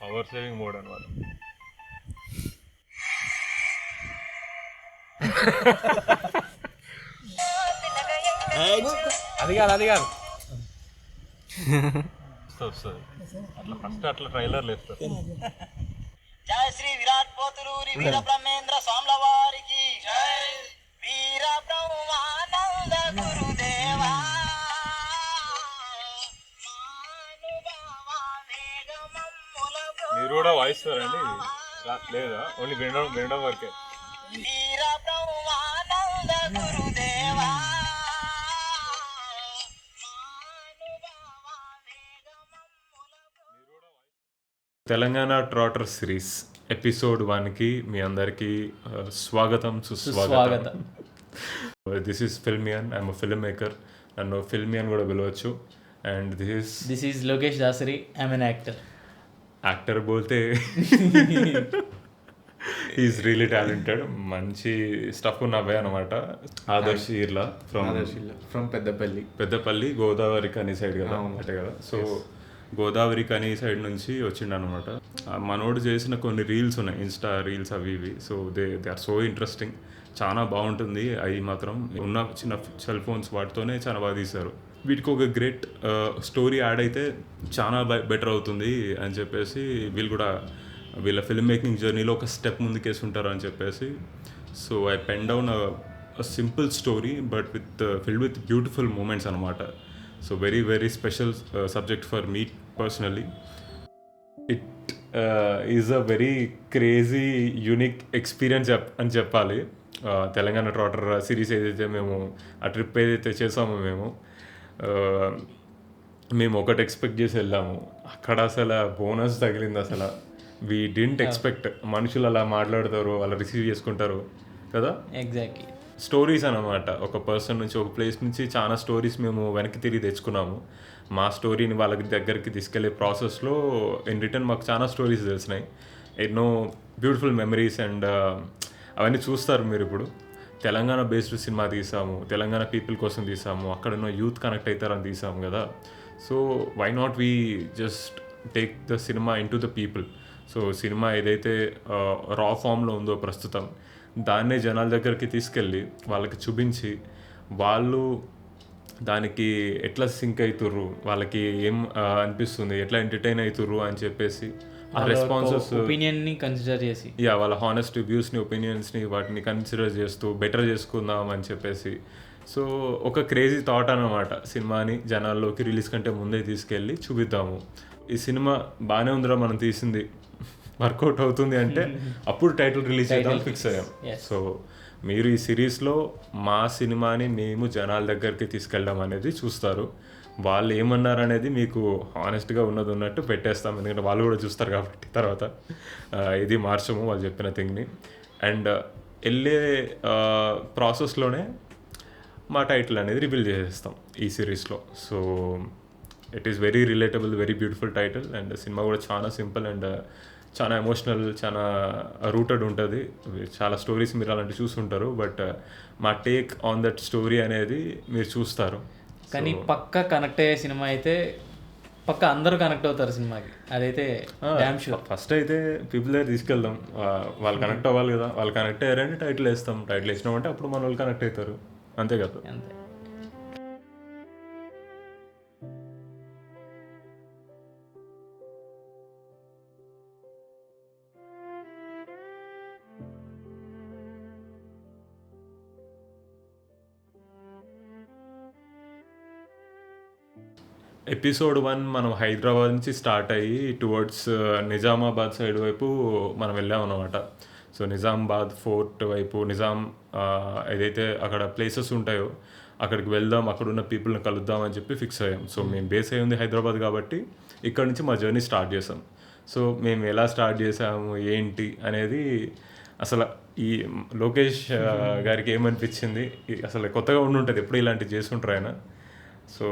Power saving mode అనమాట. అది కాదు వస్తుంది అట్లా ఫస్ట్ అట్లా ట్రైలర్లు వేస్తారు. జయ శ్రీ విరాట్ పోతులూరి వీర బ్రహ్మేంద్ర స్వాముల వారికి వీర బ్రహ్మానంద గురుదేవా. మీరు కూడా వాయిస్తారండి? లేదా ఓన్లీ వినడం వరకే? వీర బ్రహ్మానంద గురుదేవా. తెలంగాణ ట్రాటర్ సిరీస్ ఎపిసోడ్ 1కి మీ అందరికీ స్వాగతం, సుస్వాగతం. This is Filmian. I'm film maker. నన్ను ఫిల్మియన్ కూడా పిలవచ్చు. And this is Lokesh Dasari. I'm an actor. Actor బోల్తే ఈజ్ రియలీ టాలెంటెడ్. మంచి స్టఫ్ ఉన్న అబ్బాయి అనమాట. ఆదర్శ్ ఈర్లా ఫ్రమ్ పెద్దపల్లి గోదావరి కని సైడ్ కదా, అంటే కదా. సో గోదావరి కని సైడ్ నుంచి వచ్చిండు అనమాట. మనోడు చేసిన కొన్ని రీల్స్ ఉన్నాయి, ఇన్స్టా రీల్స్ అవి ఇవి. So they are so interesting. చాలా బాగుంటుంది. అవి మాత్రం ఉన్న చిన్న సెల్ ఫోన్స్ వాటితోనే చాలా బాగా తీశారు. వీటికి ఒక గ్రేట్ స్టోరీ యాడ్ అయితే చాలా బెటర్ అవుతుంది అని చెప్పేసి వీళ్ళు కూడా వీళ్ళ ఫిల్మ్ మేకింగ్ జర్నీలో ఒక స్టెప్ ముందుకేసి ఉంటారు అని చెప్పేసి. So I pen down simple story but filled with beautiful moments అనమాట. So very special subject for me personally. It is a very crazy unique experience అని చెప్పాలి. తెలంగాణ ట్రాటర్ సిరీస్ ఏదైతే మేము ఆ ట్రిప్ ఏదైతే చేసామో మేము ఒకటి ఎక్స్పెక్ట్ చేసి వెళ్ళాము. అక్కడ అసలు బోనస్ తగిలింది. అసలు వీ డింట్ ఎక్స్పెక్ట్ మనుషులు అలా మాట్లాడతారు, అలా రిసీవ్ చేసుకుంటారు కదా. ఎగ్జాక్ట్లీ స్టోరీస్ అన్నమాట. ఒక పర్సన్ నుంచి, ఒక ప్లేస్ నుంచి చాలా స్టోరీస్ మేము వెనక్కి తిరిగి తెచ్చుకున్నాము. మా స్టోరీని వాళ్ళకి దగ్గరికి తీసుకెళ్లే ప్రాసెస్లో ఇన్ రిటర్న్ మాకు చాలా స్టోరీస్ తెలిసినాయి. ఎన్నో బ్యూటిఫుల్ మెమరీస్. అండ్ అవన్నీ చూస్తారు మీరు. ఇప్పుడు తెలంగాణ బేస్డ్ సినిమా తీసాము, తెలంగాణ పీపుల్ కోసం తీసాము, అక్కడ ఉన్న యూత్ కనెక్ట్ అవుతారని తీసాము కదా. So why not we just take the cinema in to the people. So cinema ఏదైతే రా ఫామ్లో ఉందో ప్రస్తుతం, దాన్నే జనాల దగ్గరికి తీసుకెళ్ళి వాళ్ళకి చూపించి వాళ్ళు దానికి ఎట్లా సింక్ అవుతుర్రు, వాళ్ళకి ఏం అనిపిస్తుంది, ఎట్లా ఎంటర్టైన్ అవుతుర్రు అని చెప్పేసి ఆ రెస్పాన్సెస్, ఒపీనియన్ని కన్సిడర్ చేసి, వాళ్ళ హానెస్ట్ రివ్యూస్ని, ఒపీనియన్స్ని వాటిని కన్సిడర్ చేస్తూ బెటర్ చేసుకుందాం అని చెప్పేసి. సో ఒక క్రేజీ థాట్ అన్నమాట. సినిమాని జనాల్లోకి రిలీజ్ కంటే ముందే తీసుకెళ్ళి చూపిద్దాము. ఈ సినిమా బాగానే ఉందిరా మనం తీసింది, వర్కౌట్ అవుతుంది అంటే అప్పుడు టైటిల్ రిలీజ్ చేద్దాం ఫిక్స్ అయ్యాం. సో మీరు ఈ సిరీస్లో మా సినిమాని మేము జనాల దగ్గరికి తీసుకెళ్ళడం అనేది చూస్తారు. వాళ్ళు ఏమన్నారు అనేది మీకు హానెస్ట్గా ఉన్నట్టు పెట్టేస్తాం, ఎందుకంటే వాళ్ళు కూడా చూస్తారు కాబట్టి. తర్వాత ఇది మార్చము వాళ్ళు చెప్పిన థింగ్ని. అండ్ వెళ్ళే ప్రాసెస్లోనే మా టైటిల్ అనేది రివీల్ చేసేస్తాం ఈ సిరీస్లో. So it is very relatable, very beautiful title. And cinema కూడా చాలా సింపుల్ అండ్ చాలా ఎమోషనల్, చాలా రూటెడ్ ఉంటుంది. చాలా స్టోరీస్ మీరు అలాంటి చూస్తుంటారు, బట్ మా టేక్ ఆన్ దట్ స్టోరీ అనేది మీరు చూస్తారు. కానీ పక్క కనెక్ట్ అయ్యే సినిమా అయితే పక్క అందరూ కనెక్ట్ అవుతారు సినిమాకి, అదైతే డామ్ షూర్. ఫస్ట్ అయితే పీపుల్ దగ్గర తీసుకెళ్దాం, వాళ్ళు కనెక్ట్ అవ్వాలి కదా. వాళ్ళు కనెక్ట్ అయ్యారంటే టైటిల్ వేస్తాం. టైటిల్ వేసినామంటే అప్పుడు మన వాళ్ళు కనెక్ట్ అవుతారు, అంతే కదా. అంతే. ఎపిసోడ్ 1 మనం హైదరాబాద్ నుంచి స్టార్ట్ అయ్యి టువర్డ్స్ నిజామాబాద్ సైడ్ వైపు మనం వెళ్ళాం అనమాట. సో నిజామాబాద్ ఫోర్ట్ వైపు, ఏదైతే అక్కడ ప్లేసెస్ ఉంటాయో అక్కడికి వెళ్దాం, అక్కడ ఉన్న పీపుల్ని కలుద్దాం అని చెప్పి ఫిక్స్ అయ్యాం. సో మేము బేస్ అయ్యి ఉంది హైదరాబాద్ కాబట్టి ఇక్కడ నుంచి మా జర్నీ స్టార్ట్ చేసాం. సో మేము ఎలా స్టార్ట్ చేసాము ఏంటి అనేది అసలు ఈ లోకేష్ గారికి ఏమనిపించింది, అసలు కొత్తగా ఉండుంటుంది, ఎప్పుడు ఇలాంటివి చేసుకుంటారు ఆయన. సో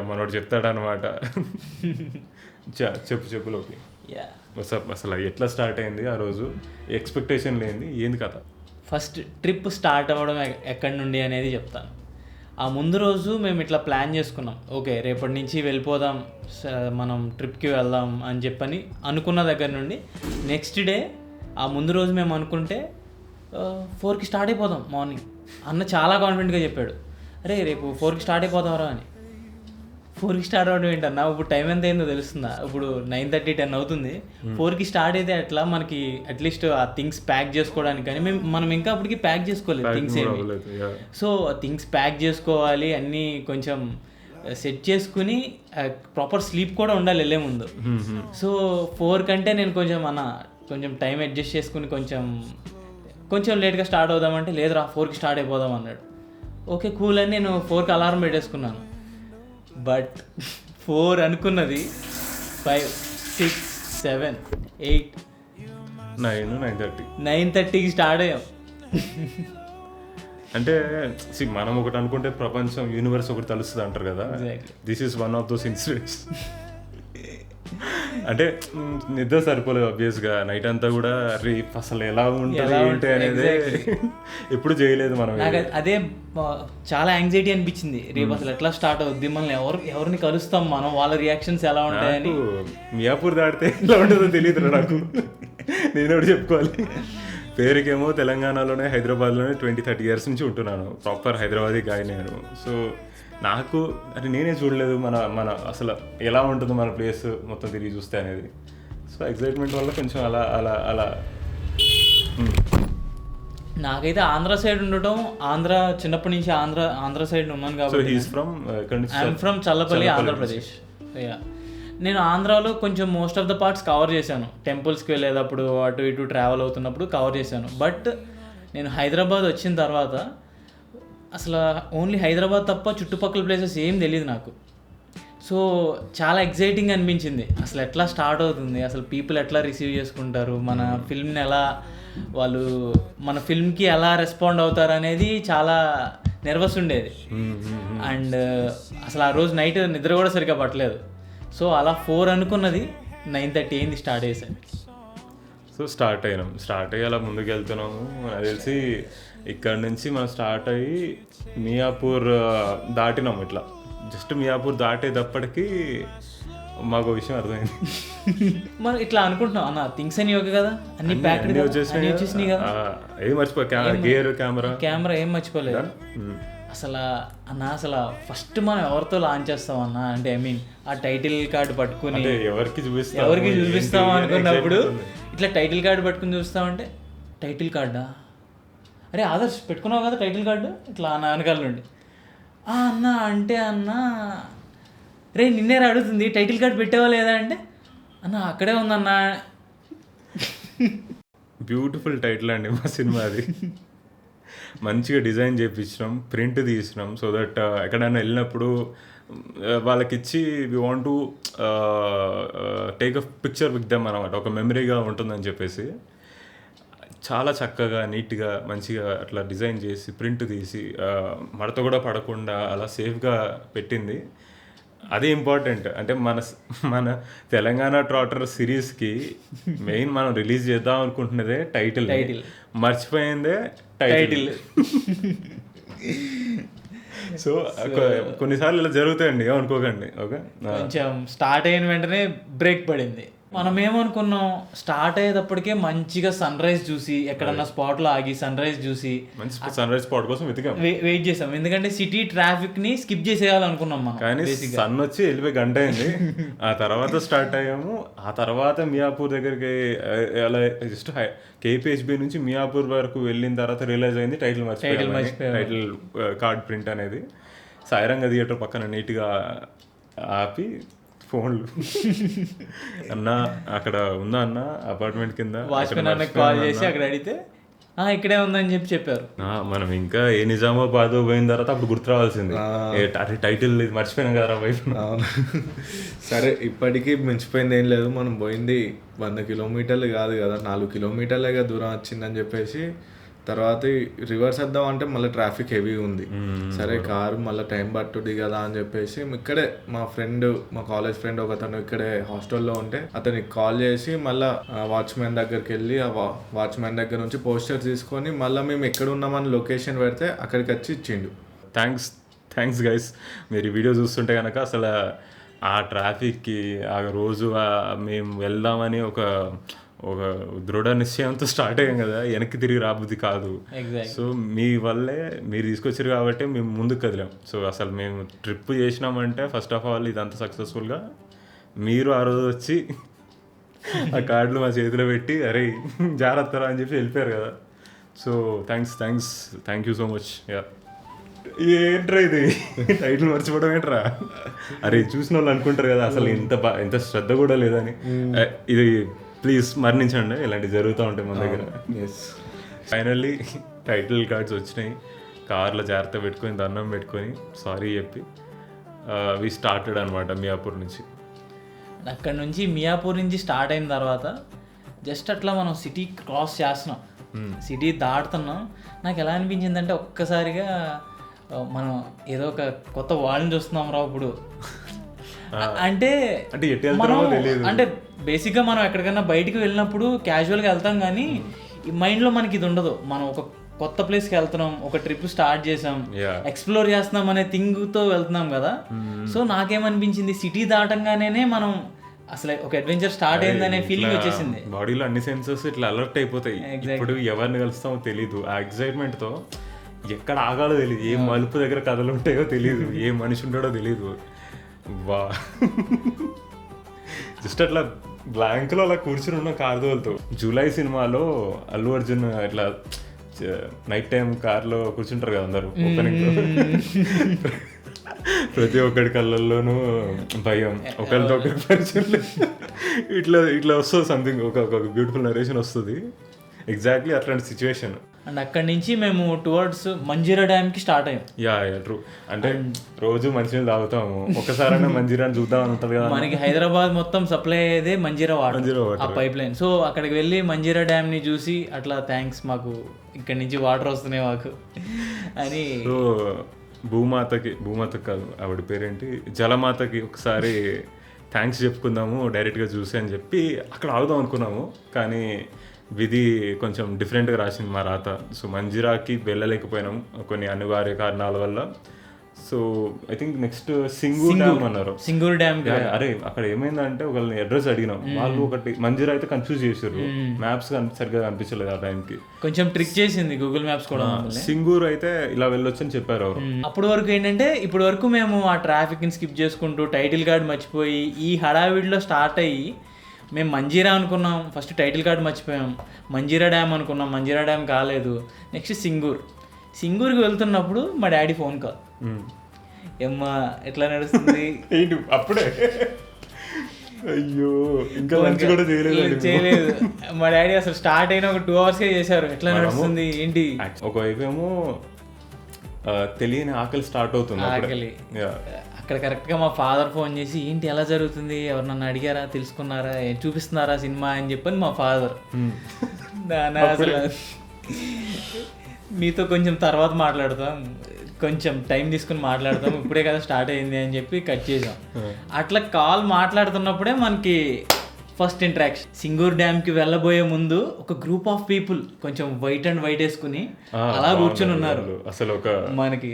మనోడు చెప్తాడనమాట. చెప్పు లోకి. అసలు ఎట్లా స్టార్ట్ అయింది ఆ రోజు, ఎక్స్పెక్టేషన్ లేనిది ఏంది కథ? ఫస్ట్ ట్రిప్ స్టార్ట్ అవ్వడం ఎక్కడి నుండి అనేది చెప్తాను. ఆ ముందు రోజు మేము ఇట్లా ప్లాన్ చేసుకున్నాం, ఓకే రేపటి నుంచి వెళ్ళిపోదాం, మనం ట్రిప్కి వెళ్దాం అని చెప్పని అనుకున్న దగ్గర నుండి నెక్స్ట్ డే ఆ ముందు రోజు మేము అనుకుంటే 4కి స్టార్ట్ అయిపోదాం మార్నింగ్. అన్న చాలా కాన్ఫిడెంట్గా చెప్పాడు, అరే రేపు 4కి స్టార్ట్ అయిపోతావరా అని. 4కి స్టార్ట్ అవ్వడం ఏంటన్నా, ఇప్పుడు టైం ఎంత అయిందో తెలుస్తుందా? ఇప్పుడు 9:30, 10 అవుతుంది. 4కి స్టార్ట్ అయితే అట్లా మనకి అట్లీస్ట్ ఆ థింగ్స్ ప్యాక్ చేసుకోవడానికి కానీ మనం ఇంకా అప్పటికి ప్యాక్ చేసుకోలేదు థింగ్స్ ఏమి. సో థింగ్స్ ప్యాక్ చేసుకోవాలి, అన్నీ కొంచెం సెట్ చేసుకుని ప్రాపర్ స్లీప్ కూడా ఉండాలి వెళ్ళే ముందు. సో 4 కంటే నేను కొంచెం టైం అడ్జస్ట్ చేసుకుని కొంచెం లేట్గా స్టార్ట్ అవుదామంటే లేదురా 4కి స్టార్ట్ అయిపోదాం అన్నాడు. ఓకే కూల్ అని నేను 4కి అలారం పెట్టేసుకున్నాను. బట్ 4 అనుకున్నది 5, 6, 7, 8, 9:30కి స్టార్ట్ అయ్యాం. అంటే మనం ఒకటి అనుకుంటే ప్రపంచం యూనివర్స్ ఒకటి తెలుస్తుంది అంటారు కదా. This is one of those incidents. అంటే నిద్ర సరిపోలేదు ఆబ్వియస్గా. నైట్ అంతా కూడా రేపు అసలు ఎలా ఉంటుంది ఏంటి అనేది ఎప్పుడు చేయలేదు మనం. నాకు అదే చాలా యాంగ్జైటీ అనిపించింది, రేపు అసలు ఎట్లా స్టార్ట్ అవుద్ది, మనల్ని ఎవరిని కలుస్తాం మనం, వాళ్ళ రియాక్షన్స్ ఎలా ఉంటాయని. మియాపూర్ దాటితే ఎలా ఉంటుందో తెలియదు నాకు. నేను ఒకటి చెప్పుకోవాలి, పేరుకేమో తెలంగాణలోనే హైదరాబాద్లోనే 20-30 ఇయర్స్ నుంచి ఉంటున్నాను, ప్రాపర్ హైదరాబాదీ గాయ నేను. సో నాకు అంటే నేనే చూడలేదు మన అసలు ఎలా ఉంటుందో మన ప్లేస్ మొత్తం తిరిగి చూస్తే అనేది. సో ఎక్సైట్మెంట్ వల్ల కొంచెం అలా అలా అలా. నాకైతే ఆంధ్ర సైడ్ ఉండటం, చిన్నప్పటి నుంచి ఆంధ్ర సైడ్ ఉన్నాను కాబట్టి. I'm from Challapalli, Andhra Pradesh. నేను ఆంధ్రాలో కొంచెం most of the parts cover చేశాను, టెంపుల్స్కి వెళ్ళేటప్పుడు అటు ఇటు ట్రావెల్ అవుతున్నప్పుడు కవర్ చేశాను. బట్ నేను హైదరాబాద్ వచ్చిన తర్వాత అసలు ఓన్లీ హైదరాబాద్ తప్ప చుట్టుపక్కల ప్లేసెస్ ఏం తెలియదు నాకు. సో చాలా ఎగ్జైటింగ్ అనిపించింది, అసలు ఎట్లా స్టార్ట్ అవుతుంది, అసలు పీపుల్ ఎట్లా రిసీవ్ చేసుకుంటారు, మన ఫిల్మ్కి ఎలా రెస్పాండ్ అవుతారు అనేది చాలా నెర్వస్ ఉండేది. అండ్ అసలు ఆ రోజు నైట్ నిద్ర కూడా సరిగ్గా పట్టలేదు. సో అలా 4 అనుకున్నది 9:30 అయింది స్టార్ట్ చేశాను. సో స్టార్ట్ అయ్యి అలా ముందుకు వెళ్తున్నాము. నాకు తెలిసి ఇక్కడ నుంచి మనం స్టార్ట్ అయ్యి మియాపూర్ దాటినాము. ఇట్లా జస్ట్ మియాపూర్ దాటేటప్పటికి మాకు విషయం అర్థమైంది. మనం ఇట్లా అనుకుంటున్నాం అన్న, థింగ్స్ అన్ని ఓకే కదా, అన్ని ప్యాక్ వచ్చేసినాయి కదా, ఏం మర్చిపోయి కెమెరా ఏం మర్చిపోలేదు అసలు ఫస్ట్ మనం ఎవరితో లాంచ్ చేస్తాం అన్న అంటే, ఐ మీన్ ఆ టైటిల్ కార్డు పట్టుకుని ఎవరికి చూపిస్తాం అనుకున్నప్పుడు ఇట్లా టైటిల్ కార్డు పట్టుకుని చూస్తామంటే, టైటిల్ కార్డా అరే ఆదర్శ్ పెట్టుకున్నావు కదా టైటిల్ కార్డు, ఇట్లా అన్న వెనకాల నుండి అన్న అంటే, అన్న రే నిన్నే అడుగుతుంది టైటిల్ కార్డు పెట్టావా లేదా అంటే, అన్న అక్కడే ఉందన్నా. బ్యూటిఫుల్ టైటిల్ అండి మా సినిమా అది. మంచిగా డిజైన్ చేయించినాం, ప్రింట్ తీసినాం, సో దట్ ఎక్కడైనా వెళ్ళినప్పుడు వాళ్ళకిచ్చి we want to take a picture with them అనమాట, ఒక మెమరీగా ఉంటుందని చెప్పేసి చాలా చక్కగా నీట్గా మంచిగా అట్లా డిజైన్ చేసి ప్రింట్ తీసి మడత కూడా పడకుండా అలా సేఫ్గా పెట్టింది. అదే ఇంపార్టెంట్. అంటే మన తెలంగాణ ట్రాటర్ సిరీస్కి మెయిన్ మనం రిలీజ్ చేద్దాం అనుకుంటున్నదే టైటిల్, మర్చిపోయిందే టైటిల్. సో కొన్నిసార్లు ఇలా జరుగుతాయండి, ఏమనుకోకండి. ఓకే, కొంచెం స్టార్ట్ అయిన వెంటనే బ్రేక్ పడింది. మనం ఏమనుకున్నాం, స్టార్ట్ అయ్యేటప్పటికే మంచిగా సన్ రైజ్ చూసి ఎక్కడన్నా స్పాట్లో ఆగి సన్ రైజ్ చూసి మంచి సన్ రైజ్ స్పాట్ కోసం వెయిట్ చేసాం, ఎందుకంటే సిటీ ట్రాఫిక్ ని స్కిప్ చేసేయాలనుకున్నాం మనం. కానీ సన్ వచ్చి వెళ్ళిపోయి గంట అయింది. ఆ తర్వాత స్టార్ట్ అయ్యాము. ఆ తర్వాత మియాపూర్ దగ్గరికి అలా జస్ట్ కేపీహెచ్బి నుంచి మియాపూర్ వరకు వెళ్ళిన తర్వాత రియలైజ్ అయింది టైటిల్ టైటిల్ కార్డ్ ప్రింట్ అనేది. సాయిరంగ థియేటర్ పక్కన నీట్గా ఆపి ఫోన్లు అన్న అక్కడ ఉందా అన్న అపార్ట్మెంట్ కింద, వాచ్మెన్ అన్న కాల్ చేసి అక్కడ అడిగితే ఇక్కడే ఉందని చెప్పారు. మనం ఇంకా ఏ నిజామాబాద్ పోయిన తర్వాత అప్పుడు గుర్తు రావాల్సింది, టైటిల్ మర్చిపోయినాం కదా వైపు. సరే ఇప్పటికీ మించిపోయింది ఏం లేదు, మనం పోయింది 100 కిలోమీటర్లు కాదు కదా, 4 కిలోమీటర్లేగా దూరం వచ్చిందని చెప్పేసి తర్వాత రివర్స్ వద్దాం అంటే మళ్ళీ ట్రాఫిక్ హెవీ ఉంది. సరే కారు మళ్ళీ టైం పట్టుది కదా అని చెప్పేసి ఇక్కడే మా కాలేజ్ ఫ్రెండ్ ఒకతను ఇక్కడే హాస్టల్లో ఉంటే అతనికి కాల్ చేసి మళ్ళీ వాచ్మెన్ దగ్గరికి వెళ్ళి ఆ వాచ్మెన్ దగ్గర నుంచి పోస్టర్ తీసుకొని మళ్ళీ మేము ఎక్కడ ఉన్నామని లొకేషన్ పెడితే అక్కడికి వచ్చి ఇచ్చిండు. Thanks guys. మీరు ఈ వీడియో చూస్తుంటే కనుక అసలు ఆ ట్రాఫిక్కి ఆ రోజు మేము వెళ్దామని ఒక దృఢ నిశ్చయంతో స్టార్ట్ అయ్యాం కదా, వెనక్కి తిరిగి రాబుద్ది కాదు. సో మీ వల్లే మీరు తీసుకొచ్చారు కాబట్టి మేము ముందుకు కదిలాం. సో అసలు మేము ట్రిప్ చేసినామంటే ఫస్ట్ ఆఫ్ ఆల్ ఇదంతా సక్సెస్ఫుల్గా మీరు ఆ రోజు వచ్చి ఆ కార్డులు మా చేతిలో పెట్టి అరే జాగ్రత్తరా అని చెప్పి వెళ్ళిపోయారు కదా. So thank you so much. ఏంట్రా ఇది టైటిల్ మర్చిపోవడం ఏంట్రా? అరే చూసిన వాళ్ళు అనుకుంటారు కదా అసలు ఎంత శ్రద్ధ కూడా లేదని. ఇది ప్లీజ్ మరణించండి, ఇలాంటివి జరుగుతూ ఉంటాయి మన దగ్గర. ఫైనల్లీ టైటిల్ కార్డ్స్ వచ్చినాయి, కార్లో జాగ్రత్త పెట్టుకొని దండం పెట్టుకొని సారీ చెప్పి వి స్టార్టెడ్ అనమాట మియాపూర్ నుంచి. అక్కడ నుంచి మియాపూర్ నుంచి స్టార్ట్ అయిన తర్వాత జస్ట్ అట్లా మనం సిటీ క్రాస్ చేస్తున్నాం, సిటీ దాటుతున్నాం. నాకు ఎలా అనిపించింది అంటే ఒక్కసారిగా మనం ఏదో ఒక కొత్త వాళ్ళని చూస్తున్నాం రా ఇప్పుడు. అంటే మనం అంటే బేసిక్గా మనం ఎక్కడికైనా బయటికి వెళ్ళినప్పుడు క్యాజువల్గా వెళ్తాం, కానీ ఈ మైండ్లో మనకి ఇది ఉండదు. మనం ఒక కొత్త ప్లేస్కి వెళ్తున్నాం, ఒక ట్రిప్ స్టార్ట్ చేసాం, ఎక్స్ప్లోర్ చేస్తున్నాం అనే థింగ్తో వెళ్తున్నాం కదా. సో నాకేమనిపించింది, సిటీ దాటంగానే మనం అసలు ఒక అడ్వెంచర్ స్టార్ట్ అయిందనే ఫీలింగ్ వచ్చేసింది. బాడీలో అన్ని సెన్సెస్ ఇట్లా అలర్ట్ అయిపోతాయి. ఇప్పుడు ఎవరిని కలుస్తామో తెలీదు, ఆ ఎక్సైట్మెంట్తో ఎక్కడ ఆగాలో తెలియదు, ఏ మలుపు దగ్గర కథలు ఉంటాయో తెలియదు, ఏ మనిషి ఉంటాడో తెలియదు. వా జస్ట్ అట్లా బ్లాంక్లో అలా కూర్చుని ఉన్న కార్దోలతో. జూలై సినిమాలో అల్లు అర్జున్ ఇట్లా నైట్ టైం కార్లో కూర్చుంటారు కదా అందరూ ఓపెనింగ్లో, ప్రతి ఒక్కడి కళ్ళల్లోనూ భయం, ఒకరితో ఒకరికి పరిచయం ఇట్లా వస్తుంది సంథింగ్, ఒక బ్యూటిఫుల్ నరేషన్ వస్తుంది. ఎగ్జాక్ట్లీ అట్లాంటి సిచ్యువేషన్. అండ్ అక్కడి నుంచి మేము టువర్డ్స్ మంజీరా డ్యామ్కి స్టార్ట్ అయ్యాం. Yeah true. అంటే రోజు మంచినీళ్ళు తాగుతాము, ఒక్కసారైనా మంజీరాని చూద్దాం అని ఉంటుంది కదా. మనకి హైదరాబాద్ మొత్తం సప్లై అయ్యేదే మంజీరా వాటర్, ఆ పైప్ లైన్. సో అక్కడికి వెళ్ళి మంజీరా డ్యామ్ని చూసి అట్లా థ్యాంక్స్ మాకు ఇక్కడి నుంచి వాటర్ వస్తున్నాయి మాకు అని. సో భూమాతకి కాదు ఆవిడ పేరేంటి, జలమాతకి ఒకసారి థ్యాంక్స్ చెప్పుకుందాము డైరెక్ట్గా చూసి అని చెప్పి అక్కడ ఆగుదాం అనుకున్నాము. కానీ విధి కొంచెం డిఫరెంట్గా రాసింది మా రాత. సో మంజీరాకి వెళ్ళలేకపోయినాం కొన్ని అనివార్య కారణాల వల్ల. So I think next Singur dam అన్నారు. సింగూర్ డ్యామ్ అరే అక్కడ ఏమైందంటే ఒకళ్ళని అడ్రస్ అడిగినాం, వాళ్ళు ఒకటి మంజీరా అయితే కన్ఫ్యూజ్ చేశారు, మ్యాప్స్ సరిగ్గా కనిపించలేదు ఆ టైంకి. కొంచెం ట్రిక్ చేసింది గూగుల్ మ్యాప్స్ కూడా. సింగూర్ అయితే ఇలా వెళ్ళొచ్చు అని చెప్పారు ಅವರು. అప్పటి వరకు ఏంటంటే ఇప్పటి వరకు మేము ఆ ట్రాఫిక్ని స్కిప్ చేసుకుంటూ టైటిల్ కార్డ్ మర్చిపోయి ఈ హడావిడిలో స్టార్ట్ అయ్యి మేము మంజీరా అనుకున్నాం, ఫస్ట్ టైటిల్ కార్డ్ మర్చిపోయాం, మంజీరా డ్యామ్ అనుకున్నాం, మంజీరా డ్యామ్ కాలేదు. నెక్స్ట్ సింగూర్కి వెళ్తున్నప్పుడు మా డాడీ ఫోన్ కాల్, ఏమ్మా ఎట్లా నడుస్తుంది అప్పుడే. అయ్యో ఇంకా లంచ్ కూడా చేయలేదు మా డాడీ. అసలు స్టార్ట్ అయిన ఒక 2 hours చేశారు, ఎట్లా నడుస్తుంది ఏంటి. ఒకవైపు ఏమో తెలియని ఆకలి స్టార్ట్ అవుతుంది. అక్కడ కరెక్ట్గా మా ఫాదర్ ఫోన్ చేసి ఏంటి ఎలా జరుగుతుంది, ఎవరు నన్ను అడిగారా, తెలుసుకున్నారా, చూపిస్తున్నారా సినిమా అని చెప్పని మా ఫాదర్. అసలు మీతో కొంచెం తర్వాత మాట్లాడతాం, కొంచెం టైం తీసుకుని మాట్లాడతాం, ఇప్పుడే కదా స్టార్ట్ అయింది అని చెప్పి కట్ చేసాం. అట్లా కాల్ మాట్లాడుతున్నప్పుడే మనకి ఫస్ట్ ఇంటరాక్షన్. సింగూర్ డ్యామ్కి వెళ్ళబోయే ముందు ఒక గ్రూప్ ఆఫ్ పీపుల్ కొంచెం వైట్ అండ్ వైట్ వేసుకుని అలా కూర్చొని ఉన్నారు. అసలు ఒక మనకి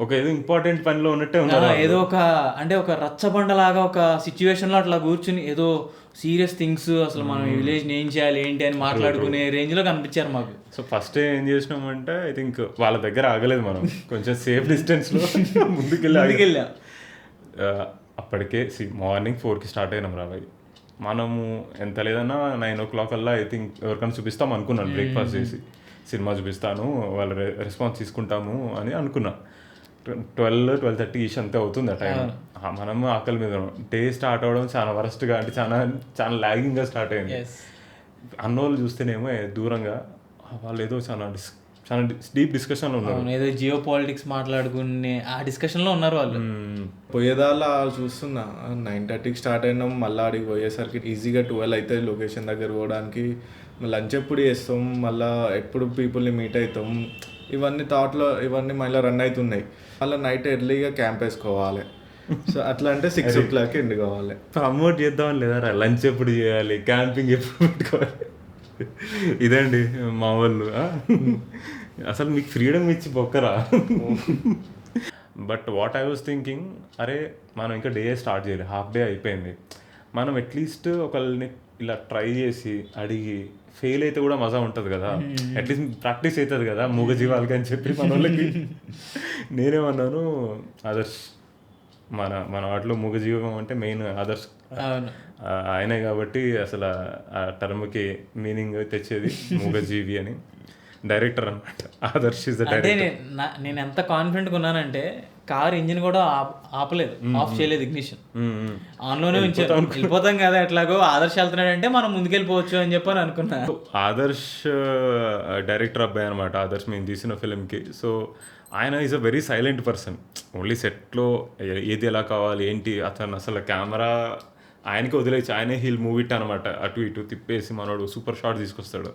ఒక ఏదో ఇంపార్టెంట్ పనిలో ఉన్నట్టే ఉన్నారు. ఏదో ఒక అంటే ఒక రచ్చబండలాగా ఒక సిచ్యువేషన్లో అట్లా కూర్చుని ఏదో సీరియస్ థింగ్స్, అసలు మనం ఈ విలేజ్ ఏం చేయాలి ఏంటి అని మాట్లాడుకునే రేంజ్లో కనిపించారు మాకు. సో ఫస్ట్ ఏం చేసినామంటే ఐ థింక్ వాళ్ళ దగ్గర ఆగలేదు, మనం కొంచెం సేఫ్ డిస్టెన్స్లో ముందుకెళ్ళాం. అప్పటికే మార్నింగ్ 4కి స్టార్ట్ అయినాం రాబాయి. మనము ఎంత లేదన్నా 9 o'clock అలా ఐ థింక్ ఎవరికైనా చూపిస్తాం అనుకున్నాను, బ్రేక్ఫాస్ట్ చేసి సినిమా చూపిస్తాను, వాళ్ళ రెస్పాన్స్ తీసుకుంటాము అని అనుకున్నా. 12-12:30 ఈష్ అంతే అవుతుంది ఆ టైం. మనము ఆకలి మీద డే స్టార్ట్ అవ్వడం చాలా వరస్ట్గా, అంటే చాలా లాగింగ్గా స్టార్ట్ అయింది. అన్నోళ్ళు చూస్తేనేమో దూరంగా వాళ్ళు ఏదో చాలా డీప్ డిస్కషన్లో ఉన్నారు, ఏదో జియో పాలిటిక్స్ మాట్లాడుకునే ఆ డిస్కషన్లో ఉన్నారు వాళ్ళు. పోయేదాలా చూస్తున్నా 9:30కి స్టార్ట్ అయినాం, మళ్ళీ అడిగి పోయేసరికి ఈజీగా 12 అవుతుంది లొకేషన్ దగ్గర పోవడానికి. లంచ్ ఎప్పుడు చేస్తాం, మళ్ళీ ఎప్పుడు పీపుల్ని మీట్ అవుతాం, ఇవన్నీ థాట్లో ఇవన్నీ మళ్ళీ రన్ అవుతున్నాయి. మళ్ళీ నైట్ ఎర్లీగా క్యాంప్ వేసుకోవాలి. సో అట్లా అంటే 6 o'clock ఎండ్ కావాలి. ప్రమోట్ చేద్దామని లేదా, లంచ్ ఎప్పుడు చేయాలి, క్యాంపింగ్ ఎప్పుడు పెట్టుకోవాలి, ఇదండి మా వాళ్ళు. అసలు మీకు ఫ్రీడమ్ ఇచ్చి బొక్కరా. But what I was thinking, అరే మనం ఇంకా డే స్టార్ట్ చేయలేదు, హాఫ్ డే అయిపోయింది, మనం అట్లీస్ట్ ఒకళ్ళని ఇలా ట్రై చేసి అడిగి ఫెయిల్ అయితే కూడా మజా ఉంటుంది కదా, అట్లీస్ట్ ప్రాక్టీస్ అవుతుంది కదా మూగజీవాలకి అని చెప్పి మన వాళ్ళకి. నేనేమన్నాను, ఆదర్శ్ మన వాటిలో మూగజీవం అంటే మెయిన్ ఆదర్శ్ ఆయనే కాబట్టి అసలు ఆ టర్మ్కి మీనింగ్ తెచ్చేది మూగజీవి అని. డైరెక్టర్ అనమాట ఆదర్శ్ ఇస్ ద అంటే డైరెక్టర్. నేను ఎంత కాన్ఫిడెంట్గా ఉన్నానంటే కార్ ఇంజిన్ కూడా ఆపలేదు, ఆఫ్ చేయలేదు, ఇగ్నిషన్ ఆన్లోనే ఉంచాను. వెళ్ళిపోతాం కదా ఎట్లాగో ఆదర్శ్ వెళ్తున్నాడంటే మనం ముందుకెళ్ళిపోవచ్చు అని చెప్పని అనుకున్నా. ఆదర్శ్ డైరెక్టర్ అబ్బాయి అనమాట, ఆదర్శ్ మేము తీసిన ఫిల్మ్కి. సో ఆయన is a very silent person. Only సెట్లో ఏది ఎలా కావాలి ఏంటి అతను అసలు కెమెరా ఆయనకి వదిలేసి ఆయనే హీల్ మూవ్ ఇట్ అనమాట, అటు ఇటు తిప్పేసి మనోడు సూపర్ షాట్ తీసుకొస్తాడు.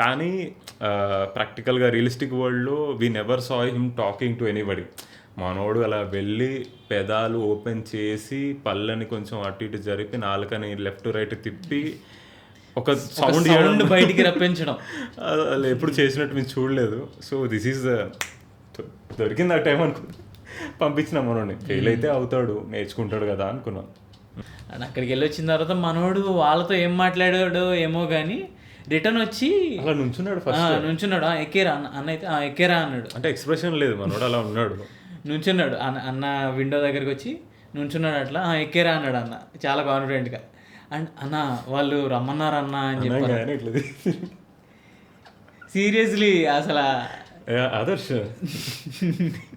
కానీ ప్రాక్టికల్గా రియలిస్టిక్ వరల్డ్లో we never saw him talking to anybody. మనోడు అలా వెళ్ళి పెదాలు ఓపెన్ చేసి పళ్ళని కొంచెం అటు ఇటు జరిపి నాలుకని లెఫ్ట్ రైట్ తిప్పి ఒక సౌండ్ బయటికి రప్పించడం అలా ఎప్పుడు చేసినట్టు మేము చూడలేదు. సో దిస్ ఈజ్ దొరికింది ఆ టైం అనుకున్నా, పంపించిన మనోడిని. ఫెయిల్ అయితే అవుతాడు, నేర్చుకుంటాడు కదా అనుకున్నాం. అండ్ అక్కడికి వెళ్ళి వచ్చిన తర్వాత మనోడు వాళ్ళతో ఏం మాట్లాడాడో ఏమో కానీ రిటర్న్ వచ్చి అలా నుంచున్నాడు, ఫస్ట్ నుంచున్నాడు. ఎక్కేరా అన్న అయితే ఎక్కేరా అన్నాడు. అంటే ఎక్స్ప్రెషన్ లేదు మనోడు, అలా ఉన్నాడు నుంచున్నాడు. అన్న విండో దగ్గరికి వచ్చి నుంచున్నాడు, అట్లా ఎక్కేరా అన్నాడు అన్న చాలా కాన్ఫిడెంట్గా. అండ్ అన్న వాళ్ళు రమ్మన్నారు అన్న అని చెప్పాను. ఇట్లా సీరియస్లీ అసలు ఆదర్శ్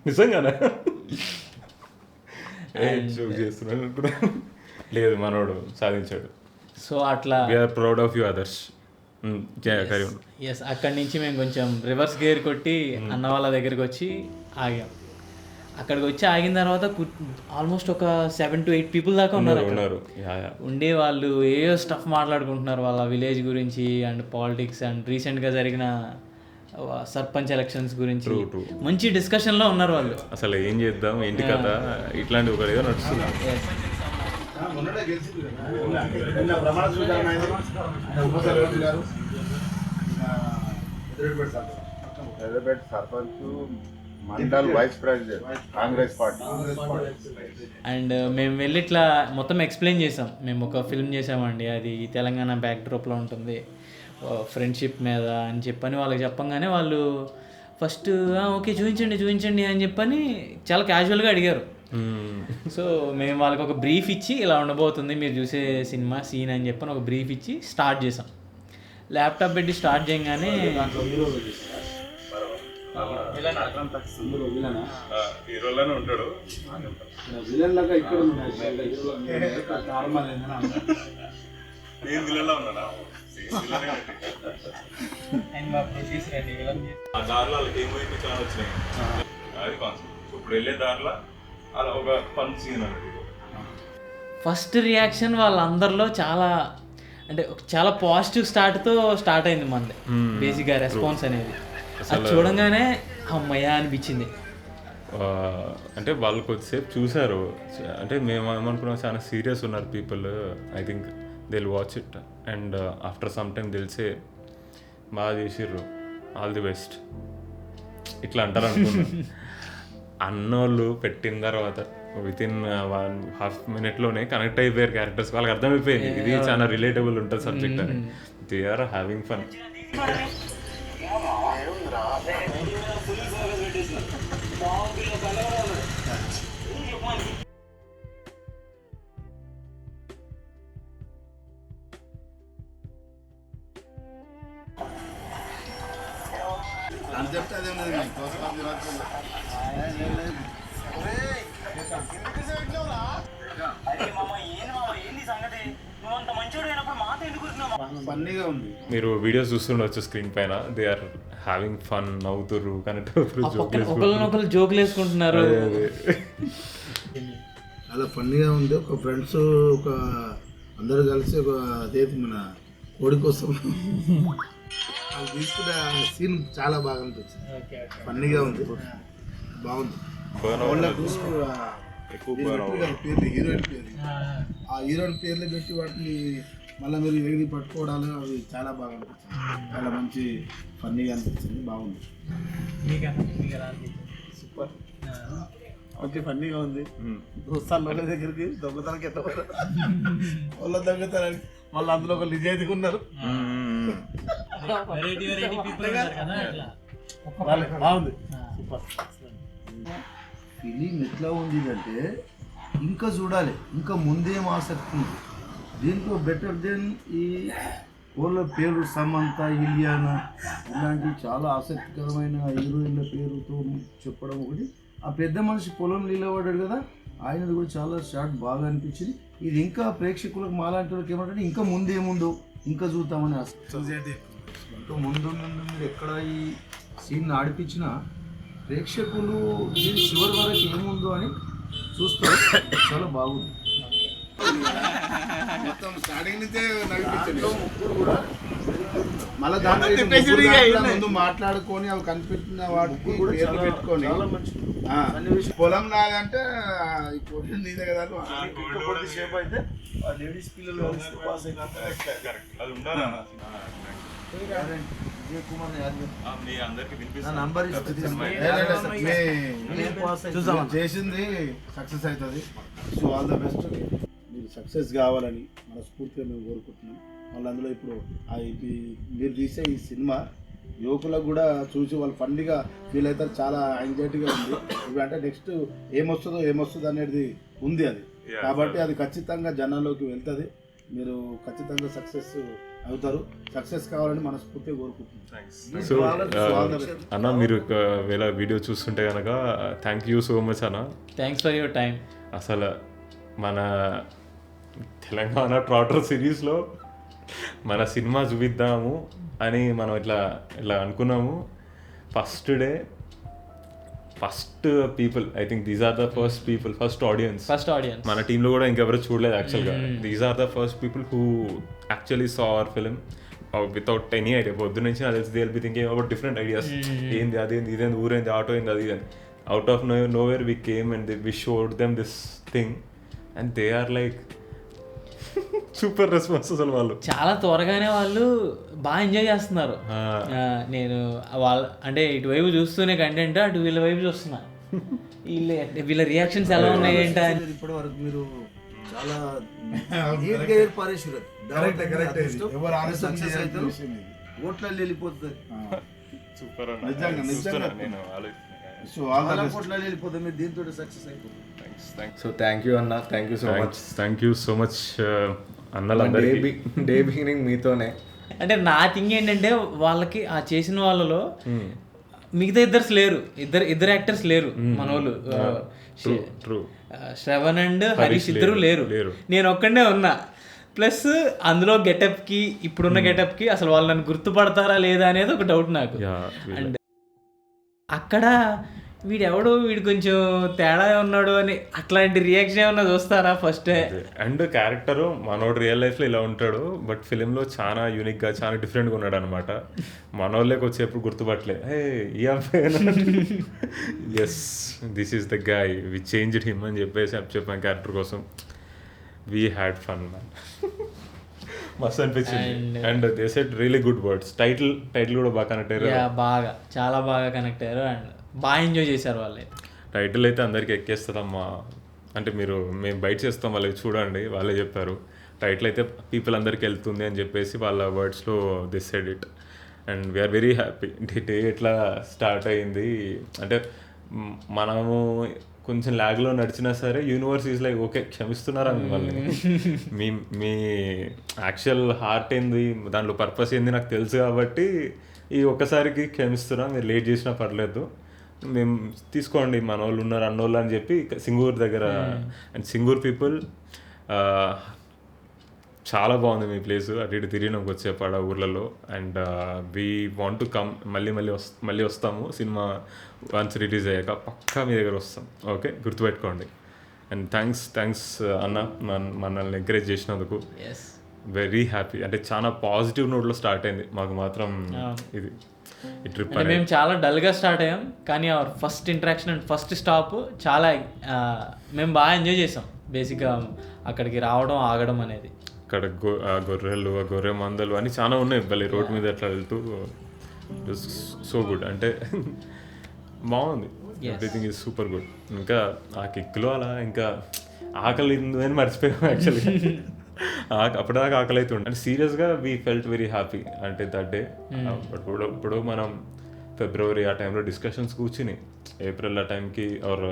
నిజంగానే చేస్తున్నాడు అనుకున్నా. లేదు మనోడు సాధించాడు. సో అట్లా we're proud of you Adarsh. Yes, అక్కడి నుంచి మేము కొంచెం రివర్స్ గేర్ కొట్టి అన్న వాళ్ళ దగ్గరికి వచ్చి ఆగాం. అక్కడికి వచ్చి ఆగిన తర్వాత ఆల్మోస్ట్ ఒక 7 to 8 పీపుల్ దాకా ఉన్నారు. ఉండే వాళ్ళు ఏయో స్టఫ్ మాట్లాడుకుంటున్నారు వాళ్ళ విలేజ్ గురించి అండ్ పాలిటిక్స్ అండ్ రీసెంట్గా జరిగిన సర్పంచ్ ఎలక్షన్స్ గురించి మంచి డిస్కషన్లో ఉన్నారు వాళ్ళు. అసలు ఏం చేద్దాం ఏంటి కదా ఇట్లాంటి ఒక ఏదో నడుస్తుంది. Sarpanch mandal vice president Congress party. And మేము వెళ్ళి ఇట్లా మొత్తం ఎక్స్ప్లెయిన్ చేసాం. మేము ఒక ఫిల్మ్ చేసామండి, అది తెలంగాణ బ్యాక్డ్రాప్లో ఉంటుంది, ఫ్రెండ్షిప్ మీద అని చెప్పని వాళ్ళకి చెప్పంగానే వాళ్ళు ఫస్ట్ ఓకే చూపించండి అని చెప్పని చాలా క్యాజువల్గా అడిగారు. సో మేము వాళ్ళకి ఒక బ్రీఫ్ ఇచ్చి ఇలా ఉండబోతుంది మీరు చూసే సినిమా సీన్ అని చెప్పని ఒక బ్రీఫ్ ఇచ్చి స్టార్ట్ చేసాం. ల్యాప్టాప్ పెట్టి స్టార్ట్ చేయగానే ఉంటాడు ఆ దారిలో వాళ్ళకి ఏమైతే చాలా వచ్చినాయి, అది కాన్సెప్ట్. ఇప్పుడు వెళ్ళే దారిలో అలా ఒక ఫన్ సీన్ అన్నట్టు. ఫస్ట్ రియాక్షన్ వాళ్ళందరిలో చాలా అంటే చాలా పాజిటివ్ స్టార్ట్ అయింది మనది బేసిక్గా రెస్పాన్స్ అనేది. అది చూడంగానే అమ్మయ్య అనిపించింది. అంటే వాళ్ళు కొద్దిసేపు చూసారు, అంటే మేము ఏమనుకున్నాం చాలా సీరియస్ ఉన్నారు people, I think they will watch it and after some time తెలిసే బాగా చేసిర్రు, ఆల్ ది బెస్ట్ ఇట్లా అంటారు అనుకున్నాను. అన్నోళ్ళు పెట్టిన తర్వాత వితిన్ 1.5 minute కనెక్ట్ అయిపోయారు క్యారెక్టర్స్. వాళ్ళకి అర్థమైపోయింది ఇది చాలా రిలేటబుల్ ఉంటుంది సబ్జెక్ట్ అని. They are having fun. మీరు వీడియోస్ చూస్తుండొచ్చు స్క్రీన్ పైన, దే ఆర్ హ్యావింగ్ ఫన్, నవ్వుతుర్రు, కనెక్ట్ అవుతారు, ఒకరినొకరు జోకులు వేసుకుంటున్నారు. చాలా ఫన్నీగా ఉంది. ఒక ఫ్రెండ్స్ ఒక అందరూ కలిసి ఒక అదేది మన కోడి కోసం వాళ్ళు తీసుకున్న సీన్ చాలా బాగా అనిపించింది. ఫన్నీగా ఉంది, బాగుంది. పేర్లు హీరోయిన్ పేర్లు ఆ హీరోయిన్ పేర్లు పెట్టి వాటిని మళ్ళీ మీరు ఎగిరి పట్టుకోవడాలు అవి చాలా బాగా అనిపించింది, చాలా మంచి ఫన్నీగా అనిపించింది, బాగుంది. సూపర్, మంచి ఫన్నీగా ఉంది. దోస్తాను వాళ్ళ దగ్గరికి దొంగతనానికి ఎట్లా పోతారు, వాళ్ళ దొంగతనానికి మళ్ళీ అందులో ఒక నిజాయితీగా ఉన్నారు. బాగుంది, సూపర్. ఫిలిం ఎట్లా ఉంది అంటే ఇంకా చూడాలి, ఇంకా ముందేం ఆసక్తి ఉంది. దీంట్లో బెటర్ దెన్ ఈ వాళ్ళ పేరు సమంత, ఇలియానా ఇలాంటి చాలా ఆసక్తికరమైన హీరోయిన్ల పేరుతో చెప్పడం ఒకటి. ఆ పెద్ద మనిషి పొలం నిలబడ్డాడు కదా, ఆయనది కూడా చాలా షార్ట్ బాగా అనిపించింది. ఇది ఇంకా ప్రేక్షకులకు మాలాంటి వాళ్ళకి ఏమంటే ఇంకా ముందేముందో ఇంకా చూద్దామని ఆసక్తి. ఇంకా ముందు మీరు ఎక్కడ ఈ సీన్ ఆడిపించినా ప్రేక్షకులు దీని చివరి వరకు ఏముందో అని చూస్తారు. చాలా బాగుంది. మొత్తం స్టార్టింగ్ నుంచే ముగ్గురు కూడా మళ్ళీ దాంట్లో ముందు మాట్లాడుకొని అవి కనిపెట్టిన వాటికి పేర్లు పెట్టుకొని పొలం నాదంటే ఈ పొలం నీదే కదా కొద్దిసేపు అయితే లేడీస్ పిల్లలు పాస్ చేసింది సక్సెస్ అవుతుంది. సో ఆల్ ద బెస్ట్, మీరు సక్సెస్ కావాలని మనస్ఫూర్తిగా మేము కోరుకుంటున్నాం. మళ్ళీ అందులో ఇప్పుడు మీరు తీసే ఈ సినిమా యువకులకు కూడా చూసి వాళ్ళు ఫండ్గా ఫీల్ అవుతారు. చాలా యాంగ్జైటీగా ఉంది ఇప్పుడు, అంటే నెక్స్ట్ ఏమొస్తుందో అనేది ఉంది అది. కాబట్టి అది ఖచ్చితంగా జనాల్లోకి వెళ్తుంది. మీరు ఖచ్చితంగా సక్సెస్ అవుతారు. సక్సెస్ కావాలని మనస్ఫూర్తిగా కోరుకుంటున్నాను. సో అన్న, మీరు ఒకవేళ వీడియో చూస్తుంటే కనుక థ్యాంక్ యూ సో మచ్ అన్న. Thanks for your time. అసలు మన తెలంగాణ ట్రాటర్ సిరీస్లో మన సినిమా చూపిద్దాము అని మనం ఇట్లా అనుకున్నాము. First day first people, I think these are the first people, first audience మన టీంలో కూడా ఇంకెవరు చూడలేదు యాక్చువల్గా. These are the first people who actually saw our film without any idea. పొద్దు నుంచి నాకు తెలిసి they will be thinking about different ideas. ఏంది అదేంది ఇదేంది ఊరేంది ఆటో ఏంది అది అని. Out of nowhere we came and we showed them this thing and they are like super response. అసలు వాళ్ళు చాలా త్వరగానే వాళ్ళు బాగా ఎంజాయ్ చేస్తున్నారు. నేను అంటే ఇటువైపు చూస్తూనే కంటెంట్, అటు వీళ్ళ వైపు చూస్తున్నా. వీళ్ళ రియాక్షన్స్ ఎలా ఉన్నాయి ఏంటో. ఇప్పటి వరకు మీరు చాలా ఓట్లలో వెళ్ళిపోతుంది. వెళ్ళిపోతుంది దీంతో సక్సెస్ అయిపోతుంది. సో థ్యాంక్ యూ అన్న, థ్యాంక్ యూ సో మచ్ అన్నలందరికీ. డే బిగినింగ్ మీతోనే. అంటే నా థింగ్ ఏంటంటే వాళ్ళకి ఆ చేసిన వాళ్ళలో మిగతా ఇద్దరు యాక్టర్స్ లేరు మన వాళ్ళు. శ్రవణ్ అండ్ హరీష్ ఇద్దరు లేరు, నేను ఒక్కడే ఉన్నా. ప్లస్ అందులో గెటప్కి ఇప్పుడున్న గెటప్కి అసలు వాళ్ళు నన్ను గుర్తుపడతారా లేదా అనేది ఒక డౌట్ నాకు. అండ్ అక్కడ వీడు కొంచెం తేడా ఉన్నాడు అని అట్లాంటి రియాక్షన్ ఏమన్నా చూస్తారా ఫస్ట్? అండ్ క్యారెక్టర్ మనోడు రియల్ లైఫ్లో ఇలా ఉంటాడు, బట్ ఫిలింలో చాలా యూనిక్గా చాలా డిఫరెంట్గా ఉన్నాడు అనమాట. మనోళ్ళకి వచ్చేప్పుడు గుర్తుపట్టలే, హే ఈ అబ్బాయి, yes this is the guy we changed him అని చెప్పేసి చెప్పాను క్యారెక్టర్ కోసం. వీ హ్యాడ్ ఫన్ మ్యాన్, మస్తు అనిపించింది. And they said really good words. Title కూడా బాగా కనెక్ట్ అయ్యారు, చాలా బాగా కనెక్ట్ అయ్యారు అండ్ బాగా ఎంజాయ్ చేశారు వాళ్ళే. టైటిల్ అయితే అందరికీ ఎక్కేస్తుందమ్మా, అంటే మేము బయట చేస్తాం వాళ్ళకి చూడండి, వాళ్ళే చెప్పారు టైటిల్ అయితే పీపుల్ అందరికి వెళ్తుంది అని చెప్పేసి వాళ్ళ వర్డ్స్లో they said it. And we are very happy. Day ఎట్లా స్టార్ట్ అయింది అంటే మనము కొంచెం ల్యాగ్లో నడిచినా సరే యూనివర్స్ ఈజ్ లైక్ ఓకే క్షమిస్తున్నారా మిమ్మల్ని, మీ యాక్చువల్ హార్ట్ ఏంది దాంట్లో పర్పస్ ఏంది నాకు తెలుసు కాబట్టి ఈ ఒక్కసారికి క్షమిస్తున్నా, మీరు లేట్ చేసినా పర్లేదు, మేము తీసుకోండి మన వాళ్ళు ఉన్నారు అన్నోళ్ళు అని చెప్పి సింగూర్ దగ్గర. అండ్ సింగూర్ పీపుల్ చాలా బాగుంది మీ ప్లేస్, అటు ఇటు తిరిగినాక వచ్చేపాడ ఊర్లలో. And we want to come, మళ్ళీ వస్తాము సినిమా వన్స్ రిలీజ్ అయ్యాక పక్కా మీ దగ్గర వస్తాం, ఓకే గుర్తుపెట్టుకోండి. అండ్ థ్యాంక్స్ అన్న మనల్ని ఎంకరేజ్ చేసినందుకు. వెరీ హ్యాపీ, అంటే చాలా పాజిటివ్ నోట్లో స్టార్ట్ అయింది మాకు మాత్రం ఇది ఈ ట్రిప్. మేము చాలా డల్గా స్టార్ట్ అయ్యాం, కానీ our first interaction and first stop చాలా మేము బాగా ఎంజాయ్ చేసాం. బేసిక్గా అక్కడికి రావడం ఆగడం అనేది అక్కడ ఆ గొర్రెలు, ఆ గొర్రె మందలు అని చాలా ఉన్నాయి భలే రోడ్ మీద అట్లా వెళ్తూ. సో గుడ్, అంటే బాగుంది, ఎవ్రీథింగ్ ఈజ్ సూపర్ గుడ్. ఇంకా ఆ కిక్లో అలా ఇంకా ఆకలి అని మర్చిపోయాం యాక్చువల్గా. అప్పటిదాకా ఆకలి అయితే ఉండే, అంటే సీరియస్గా వీ ఫెల్ట్ వెరీ హ్యాపీ అంటే దట్ డే. ఇప్పుడు మనం ఫిబ్రవరి ఆ టైంలో డిస్కషన్స్ కూర్చుని ఏప్రిల్ ఆ టైంకి ఆర్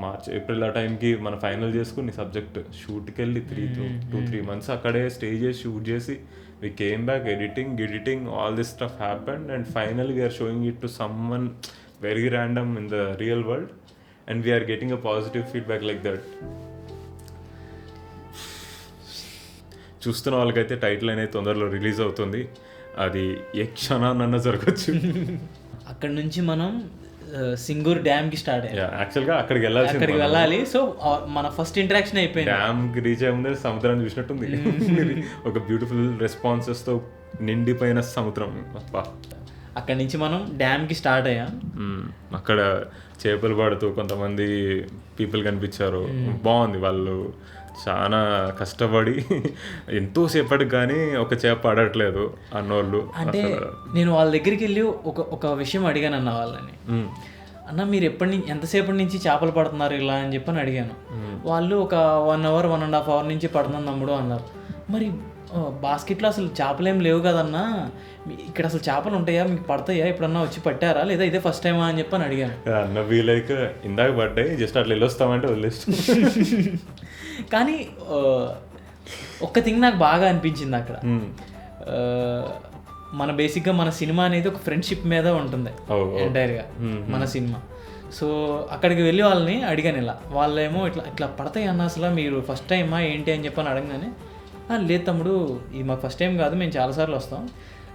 మార్చ్ ఏప్రిల్ ఆ టైంకి మనం ఫైనల్ చేసుకుని సబ్జెక్ట్ షూట్కి వెళ్ళి 2-3 months అక్కడే స్టే చేసి షూట్ చేసి we came back, editing, all this stuff happened, and finally we are showing it to someone very random in the real world, and we are getting a positive feedback like that. చూస్తున్న వాళ్ళకైతే title అనేది తొందరలో release అవుతుంది, అది ఏ క్షణాన్న జరగచ్చు. అక్కడ నుంచి మనం సింగూర్ డ్యామ్కి స్టార్ట్ అయ్యాం. యాక్చువల్గా అక్కడికి వెళ్ళాలి. సో మన ఫస్ట్ ఇంటరాక్షన్ అయిపోయింది. డ్యామ్కి రీచ్ అయ్యే ముందే సముద్రాన్ని చూసినట్టుంది. ఒక బ్యూటిఫుల్ రెస్పాన్సెస్తో నిండిపోయిన సముద్రం. అక్కడి నుంచి మనం డ్యామ్కి స్టార్ట్ అయ్యాం. అక్కడ చేపలు పడుతూ కొంతమంది పీపుల్ కనిపించారు, బాగుంది. వాళ్ళు చాలా కష్టపడి ఎంతోసేపటికి కానీ ఒక చేప పడట్లేదు అన్నోళ్ళు. అంటే నేను వాళ్ళ దగ్గరికి వెళ్ళి ఒక విషయం అడిగాను అన్న వాళ్ళని, అన్న మీరు ఎంతసేపటి నుంచి చేపలు పడుతున్నారు ఇలా అని చెప్పని అడిగాను. వాళ్ళు ఒక 1 hour 1.5 hour నుంచి పడుతుంది తమ్ముడు అన్నారు. మరి బాస్కెట్లో అసలు చేపలు ఏం లేవు కదన్నా, ఇక్కడ అసలు చేపలు ఉంటాయా, మీకు పడతాయా, ఎప్పుడన్నా వచ్చి పట్టారా లేదా ఇదే ఫస్ట్ టైమా అని చెప్పని అడిగాను. అన్న వీలైక ఇందాక పడ్డాయి, జస్ట్ అట్లా వెళ్ళొస్తామంటే వదిలేస్తాం. కానీ ఒక్క థింగ్ నాకు బాగా అనిపించింది అక్కడ, మన బేసిక్గా మన సినిమా అనేది ఒక ఫ్రెండ్షిప్ మీద ఉంటుంది ఎంటైర్గా మన సినిమా. సో అక్కడికి వెళ్ళి వాళ్ళని అడిగాను ఇలా, వాళ్ళేమో ఇట్లా పడతాయి అన్న అసలు మీరు ఫస్ట్ టైమా ఏంటి అని చెప్పని అడగగానే, లేదు తమ్ముడు ఇది మాకు ఫస్ట్ టైం కాదు, మేము చాలాసార్లు వస్తాం,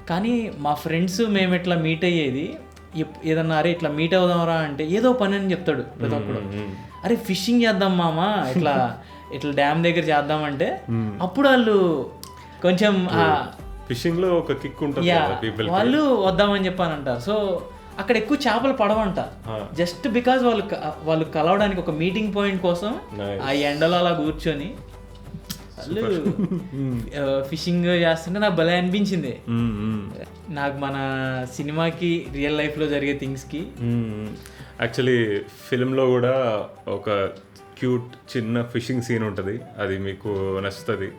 కానీ మా ఫ్రెండ్స్ మేము ఇట్లా మీట్ అయ్యేది ఏదన్నా, అరే ఇట్లా మీట్ అవుదాంరా అంటే ఏదో పని అని చెప్తాడు ప్రతి ఒక్కడు. అరే ఫిషింగ్ చేద్దాం మామా, ఇట్లా డ్యామ్ దగ్గర చేద్దామంటే అప్పుడు వాళ్ళు కొంచెం ఫిషింగ్ లో ఒక కిక్ ఉంటుంది, వాళ్ళు వద్దామని చెప్పని అంటారు. సో అక్కడ ఎక్కువ చేపలు పడవంట, జస్ట్ బికాజ్ వాళ్ళు కలవడానికి ఒక మీటింగ్ పాయింట్ కోసం ఆ ఎండలో అలా కూర్చొని వాళ్ళు ఫిషింగ్ చేస్తుంటే నాకు భలే అనిపించింది. నాకు మన సినిమాకి రియల్ లైఫ్లో జరిగే థింగ్స్కి. యాక్చువల్లీ ఫిల్మ్లో కూడా ఒక క్యూట్ చిన్న ఫిషింగ్ సీన్ ఉంటుంది, అది మీకు నచ్చుతుంది,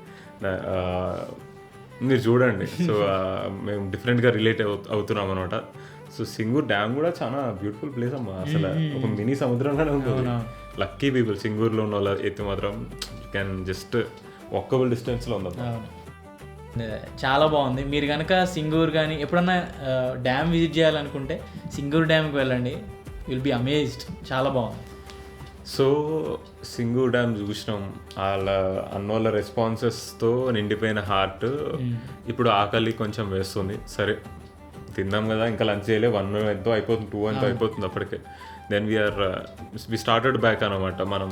మీరు చూడండి. సో మేము డిఫరెంట్గా రిలేట్ అవుతున్నాం అనమాట. సో సింగూర్ డ్యామ్ కూడా చాలా బ్యూటిఫుల్ ప్లేస్ అమ్మా, అసలు ఒక మినీ సముద్రంగానే ఉంటుంది. లక్కీ పీపుల్ సింగూర్లో ఉన్న వాళ్ళ అయితే మాత్రం క్యాన్ జస్ట్ వాకబుల్ డిస్టెన్స్లో ఉందమ్మా. చాలా బాగుంది. మీరు కనుక సింగూర్ కానీ ఎప్పుడన్నా డ్యామ్ విజిట్ చేయాలనుకుంటే సింగూర్ డ్యామ్కి వెళ్ళండి, విల్ బి అమేజ్డ్, చాలా బాగుంది. సో సింగూర్ డ్యామ్ చూసినాం, వాళ్ళ అన్నోళ్ళ రెస్పాన్సెస్తో నిండిపోయిన హార్ట్. ఇప్పుడు ఆకలి కొంచెం వేస్తుంది, సరే తిందాం కదా, ఇంకా లంచ్ చేయలే, 1 ఎంతో అయిపోతుంది, 2 ఎంతో అయిపోతుంది అప్పటికే. దెన్ వి స్టార్టెడ్ బ్యాక్ అనమాట. మనం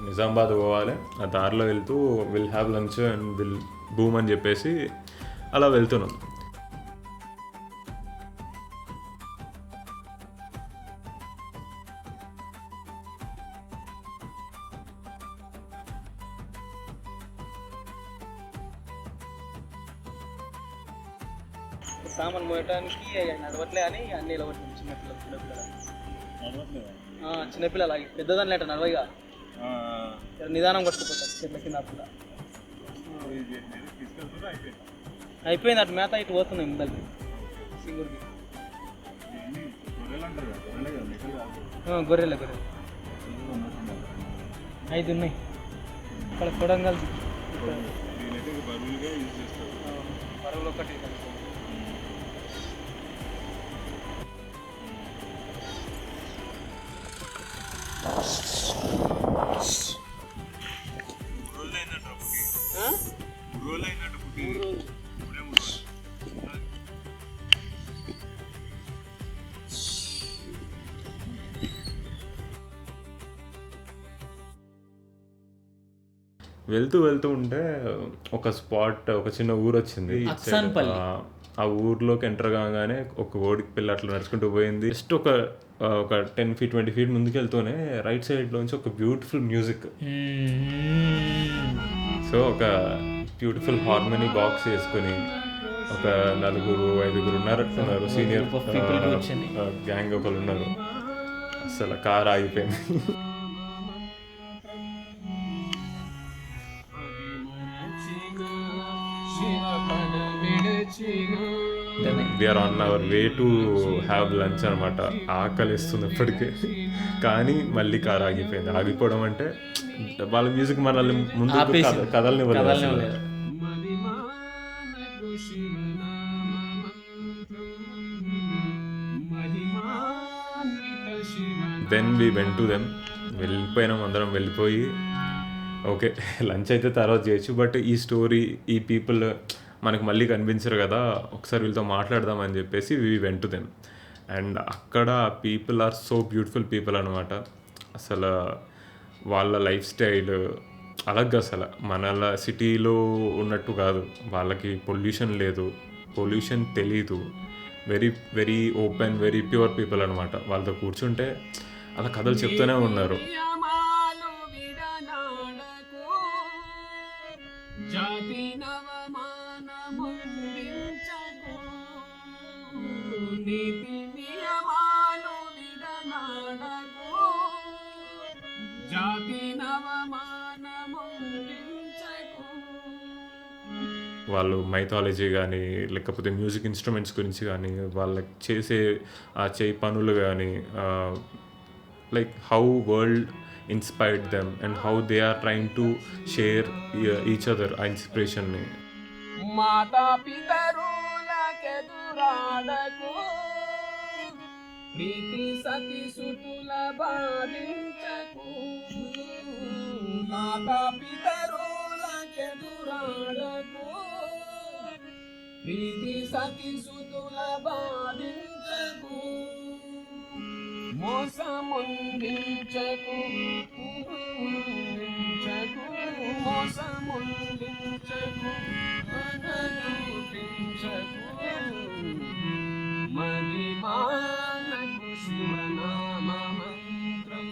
నిజామాబాద్ పోవాలి, ఆ దారిలో వెళ్తూ will have lunch and will boom అని చెప్పేసి అలా వెళ్తున్నాం. సామాన్ మోయటానికి నడవట్లే అని అన్ని ఇలా చిన్నపిల్లలు పెద్దదాన్ని లేట నడవగా నిదానం కొట్టుకుపోతారు చెట్ల కింద. అప్పుడు అయిపోయింది, అటు మేత ఇటు పోతున్నాయి ముందరికి సింగూరుకి. గొర్రెలు 5 ఉన్నాయి ఇక్కడ కొడంగల్ బరువులు ఒకటి. వెళ్తూ ఉంటే ఒక స్పాట్, ఒక చిన్న ఊరు వచ్చింది. ఆ ఊర్లోకి ఎంటర్ కాగానే ఒక ఓడికి పిల్ల అట్లా నడుచుకుంటూ పోయింది. జస్ట్ ఒక 10 feet 20 feet ముందుకు వెళ్తూనే రైట్ సైడ్లోంచి ఒక బ్యూటిఫుల్ మ్యూజిక్. సో ఒక బ్యూటిఫుల్ హార్మోనీ బాక్స్ వేసుకొని ఒక 4-5 ఉన్నారు సీనియర్ గ్యాంగ్ ఒకరు ఉన్నారు. అసలు కార్ ఆగిపోయింది. We're on our way to have lunch అనమాట. ఆకలిస్తుంది ఇప్పటికే, కానీ మళ్ళీ కార్ ఆగిపోయింది. ఆగిపోవడం అంటే వాళ్ళ మ్యూజిక్ మనల్ని ముందు కదలనివ్వలేదు. Then we went to them. వెళ్ళిపోయినాం అందరం. వెళ్ళిపోయి ఓకే లంచ్ అయితే తర్వాత చేయొచ్చు, బట్ ఈ స్టోరీ ఈ పీపుల్ మనకు మళ్ళీ కనిపించరు కదా, ఒకసారి వీళ్ళతో మాట్లాడదామని చెప్పేసి we went to them. And అక్కడ people are so beautiful people అనమాట. అసలు వాళ్ళ లైఫ్ స్టైల్ అలాగే, అసలు మన సిటీలో ఉన్నట్టు కాదు. వాళ్ళకి పొల్యూషన్ లేదు, పొల్యూషన్ తెలీదు. Very very open, very pure people అనమాట. వాళ్ళతో కూర్చుంటే అలా కథలు చెప్తూనే ఉన్నారు. వాళ్ళు మైథాలజీ కానీ, లేకపోతే మ్యూజిక్ ఇన్స్ట్రుమెంట్స్ గురించి కానీ, వాళ్ళకి చేసే ఆ చేయి పనులు కానీ, like how world inspired them and how they are trying to share each other ఆ ఇన్స్పిరేషన్ని. మాతా పితరులకెదురాడకు, ప్రీతి సతి సుతుల బాధించకు. మాతా పితరులకెదురాడకు, ప్రీతి సతి సుతుల బాధించకు. మోసముందించకు, మోసముందించకు, అననుపించకు. మహిమానకు శివనామ మంత్రం,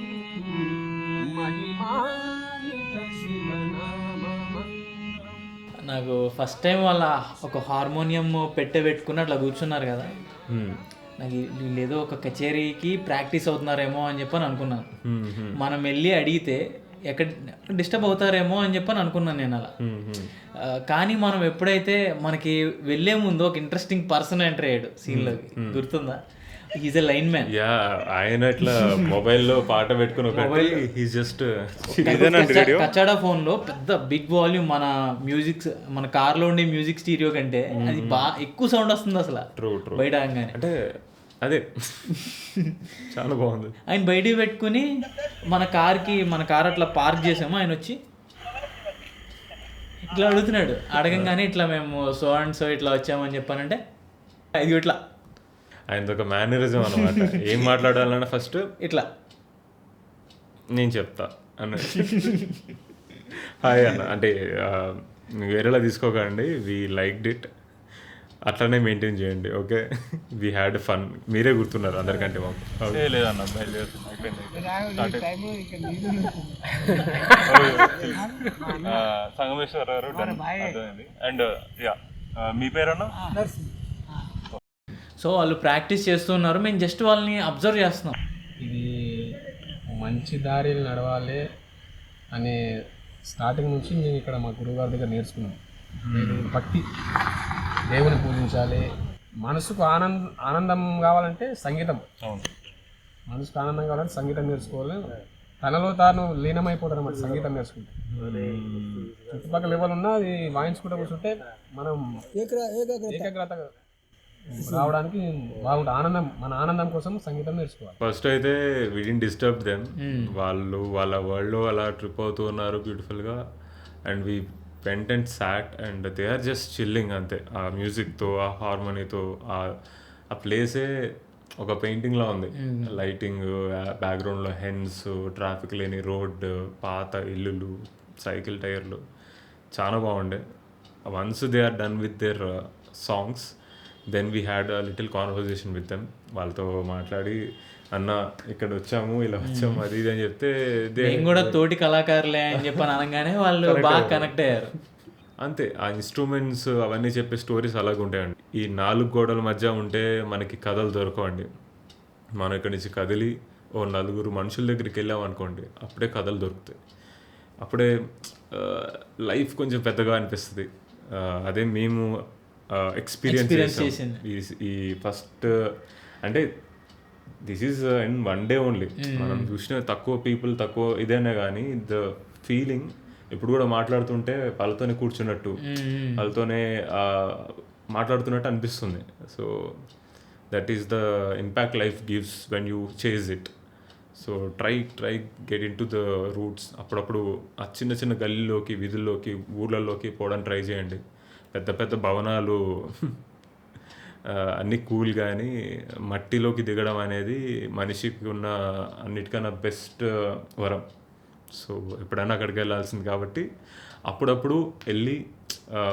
మహిమానిక శివనామ మంత్రం. నాకు ఫస్ట్ టైం వాళ్ళ ఒక హార్మోనియం పెట్టుకుని అట్లా కూర్చున్నారు కదా, నాకు వీళ్ళు ఏదో ఒక కచేరీకి ప్రాక్టీస్ అవుతున్నారేమో అని చెప్పని అనుకున్నాను. మనం వెళ్ళి అడిగితే ఎక్కడ డిస్టర్బ్ అవుతారేమో అని చెప్పని అనుకున్నాను నేను అలా. కానీ మనం ఎప్పుడైతే మనకి వెళ్ళే ముందు ఒక ఇంట్రెస్టింగ్ పర్సన్ ఎంటర్ అయ్యాడు సీన్లోకి, గుర్తుందా? Is a line man. ఆయన ఇట్లా మొబైల్లో పాట పెట్టుకుని కచాడా ఫోన్లో పెద్ద బిగ్ వాల్యూమ్, మన మ్యూజిక్ మన కార్లో ఉండే మ్యూజిక్ స్టీరియో కంటే అది బాగా ఎక్కువ సౌండ్ వస్తుంది అసలు బయట. అంటే అదే చాలా బాగుంది. ఆయన బయటికి పెట్టుకుని మన కార్ అట్లా పార్క్ చేసాము. ఆయన వచ్చి ఇట్లా అడుగుతున్నాడు. అడగంగానే ఇట్లా మేము సో అండ్ సో ఇట్లా వచ్చామని చెప్పానంటే ఇది ఇట్లా ఆయనది ఒక మేనరిజం అనమాట. ఏం మాట్లాడాలన్నా ఫస్ట్ ఇట్లా నేను చెప్తా అన్న, హాయ్ అన్న అంటే వేరేలా తీసుకోకండి, వీ లైక్డ్ ఇట్, అట్లనే మెయింటైన్ చేయండి. Okay, we had fun. మీరే గుర్తున్నారు అందరికంటే మాకు. లేదన్న సంగమేశ్వర గారు అర్థమైంది. అండ్ యా మీ పేరన్నా? సో వాళ్ళు ప్రాక్టీస్ చేస్తున్నారు, మేము జస్ట్ వాళ్ళని అబ్జర్వ్ చేస్తున్నాం. ఇది మంచి దారిలో నడవాలి అనే స్టార్టింగ్ నుంచి మేము ఇక్కడ మా గురువుగారి దగ్గర నేర్చుకున్నాం. భక్తి, దేవుని పూజించాలి. మనసుకు ఆనందం కావాలంటే సంగీతం, మనసుకు ఆనందం కావాలంటే సంగీతం నేర్చుకోవాలి. తనలో తాను లీనమైపోతారు అన్నమాట సంగీతం నేర్చుకుంటే. చుట్టుపక్కల ఎవరు ఉన్నా అది వాయించుకుంటూ కూర్చుంటే మనం ఏకాగ్రత రావడానికి బాగుంటుంది. ఆనందం, మన ఆనందం కోసం సంగీతం నేర్చుకోవాలి. ఫస్ట్ అయితే వి డిడ్ంట్ డిస్టర్బ్ దెమ్. వాళ్ళు వాళ్ళ వరల్డ్లో అలా ట్రిప్ అవుతూ ఉన్నారు బ్యూటిఫుల్గా. And we went and sat and they are just chilling అంతే. ఆ మ్యూజిక్తో, ఆ హార్మోనీతో, ఆ ప్లేసే ఒక పెయింటింగ్లా ఉంది. లైటింగ్, బ్యాక్గ్రౌండ్లో హెన్స్, ట్రాఫిక్ లేని రోడ్, పాత ఇల్లులు, సైకిల్ టైర్లు, చాలా బాగుండే. Once they are done with their songs, then we had a little conversation with them. వాళ్ళతో మాట్లాడి, అన్న ఇక్కడ వచ్చాము, ఇలా వచ్చాము, అది ఇది అని చెప్తే మేము కూడా తోటి కళాకారులే అని చెప్పని అనగానే వాళ్ళు బాగా కనెక్ట్ అయ్యారు. అంతే ఆ ఇన్స్ట్రుమెంట్స్ అవన్నీ చెప్పే స్టోరీస్ అలాగే ఉంటాయండి. ఈ 4 గోడల మధ్య ఉంటే మనకి కథలు దొరకవండి. మనం ఇక్కడి నుంచి కదిలి ఓ నలుగురు మనుషుల దగ్గరికి వెళ్ళామనుకోండి, అప్పుడే కథలు దొరుకుతాయి. అప్పుడే లైఫ్ కొంచెం పెద్దగా అనిపిస్తుంది. అదే మేము ఎక్స్పీరియన్స్ చేసాం ఈ ఫస్ట్. అంటే this is in 1 day only. మనం చూసిన తక్కువ పీపుల్ తక్కువ ఇదేనే కానీ ద ఫీలింగ్ ఇప్పుడు కూడా మాట్లాడుతుంటే వాళ్ళతోనే కూర్చున్నట్టు, వాళ్ళతోనే మాట్లాడుతున్నట్టు అనిపిస్తుంది. So that is the impact life gives when you chase it. So try get in to the roots. అప్పుడప్పుడు ఆ చిన్న చిన్న గల్లీలోకి, వీధుల్లోకి, ఊర్లలోకి పోవడానికి ట్రై చేయండి. పెద్ద పెద్ద భవనాలు అన్నీ కూల్, కానీ మట్టిలోకి దిగడం అనేది మనిషికి ఉన్న అన్నిటికన్నా బెస్ట్ వరం. సో ఎప్పుడైనా అక్కడికి వెళ్ళాల్సింది కాబట్టి అప్పుడప్పుడు వెళ్ళి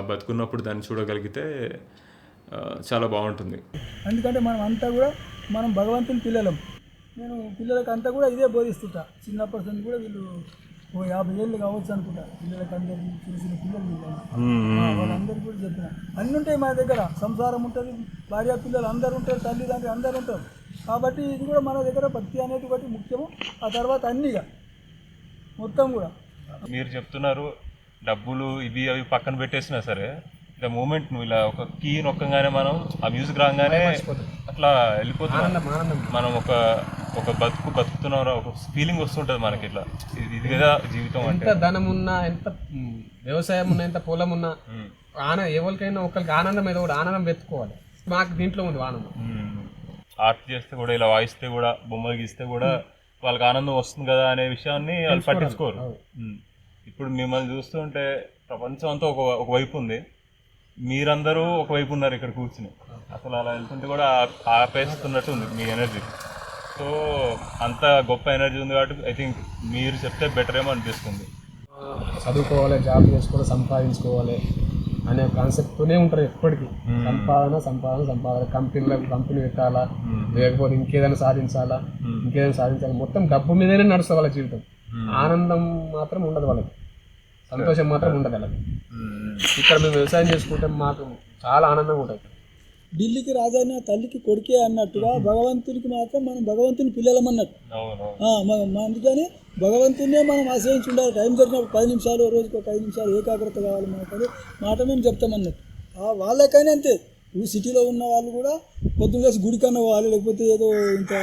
బతుకున్నప్పుడు దాన్ని చూడగలిగితే చాలా బాగుంటుంది. ఎందుకంటే మనం అంతా కూడా మనం భగవంతుని పిల్లలం. నేను పిల్లలకి అంతా కూడా ఇదే బోధిస్తుంటా. చిన్నప్పటి నుంచి కూడా వీళ్ళు 50 ఏళ్ళు కావచ్చు అనుకుంటా. పిల్లలకి అందరికీ తెలిసిన పిల్లలు వాళ్ళందరికీ కూడా చెప్పిన అన్నీ ఉంటాయి మా దగ్గర. సంసారం ఉంటుంది, భార్య పిల్లలు అందరూ ఉంటారు, తల్లిదండ్రులు అందరూ ఉంటారు. కాబట్టి ఇది కూడా మన దగ్గర భక్తి అనేది ఒకటి ముఖ్యము. ఆ తర్వాత అన్నీగా మొత్తం కూడా మీరు చెప్తున్నారు డబ్బులు ఇవి అవి పక్కన పెట్టేసినా సరే, ద మూమెంట్ నువ్వు ఇలా ఒక కీ నొక్కగానే మనం ఆ మ్యూజిక్ రాగానే అట్లా వెళ్ళిపోతున్నాం. మనం ఒక బతుకుతున్నాం, ఒక ఫీలింగ్ వస్తుంటుంది మనకి. ఇట్లా ఇది కదా జీవితం. ఎంత ధనం ఉన్నా, ఎంత వ్యవసాయం ఉన్నా, ఎంత పొలం ఉన్నా, ఎవరికైనా ఒకరికి ఆనందం ఏదో కూడా ఆనందం వెతుక్కోవాలి. మాకు దీంట్లో ఉంది ఆనందం. ఆర్ట్ చేస్తే కూడా, ఇలా వాయిస్తే కూడా, బొమ్మలు గీస్తే కూడా వాళ్ళకి ఆనందం వస్తుంది కదా అనే విషయాన్ని వాళ్ళు పట్టించుకోరు. ఇప్పుడు మిమ్మల్ని చూస్తుంటే ప్రపంచం అంతా ఒకవైపు ఉంది, మీరందరూ ఒకవైపు ఉన్నారు ఇక్కడ కూర్చుని. అసలు అలా వెళ్తుంటే కూడా ఆపేస్తున్నట్టు ఉంది మీ ఎనర్జీ. సో అంత గొప్ప ఎనర్జీ ఉంది కాబట్టి ఐ థింక్ మీరు చెప్తే బెటర్ ఏమో అనిపిస్తుంది. చదువుకోవాలి, జాబ్ చేసుకోవాలి, సంపాదించుకోవాలి అనే కాన్సెప్ట్తోనే ఉంటారు ఎప్పటికీ. సంపాదన, కంపెనీ పెట్టాలా, లేకపోతే ఇంకేదైనా సాధించాలా. మొత్తం డబ్బు మీదనే నడుస్తుంది వాళ్ళ జీవితం. ఆనందం మాత్రం ఉండదు వాళ్ళకి, సంతోషం మాత్రం ఉండదు వాళ్ళకి. ఇక్కడ మేము వ్యవసాయం చేసుకుంటే మాకు చాలా ఆనందంగా ఉంటుంది. ఢిల్లీకి రాజైన తల్లికి కొడుకే అన్నట్టుగా భగవంతునికి మాత్రం మనం భగవంతుని పిల్లలం అన్నట్టు. అందుకని భగవంతునే మనం ఆశ్రయించి ఉండాలి. టైం దొరికినప్పుడు 10 నిమిషాలు, రోజుకి ఒక 5 నిమిషాలు ఏకాగ్రత కావాలి మనకు మాట మేము చెప్తామన్నట్టు. వాళ్ళకైనా అంతే. ఇప్పుడు సిటీలో ఉన్న వాళ్ళు కూడా పొద్దున్న లేసి గుడికన్నా పోవాలి, లేకపోతే ఏదో ఇంత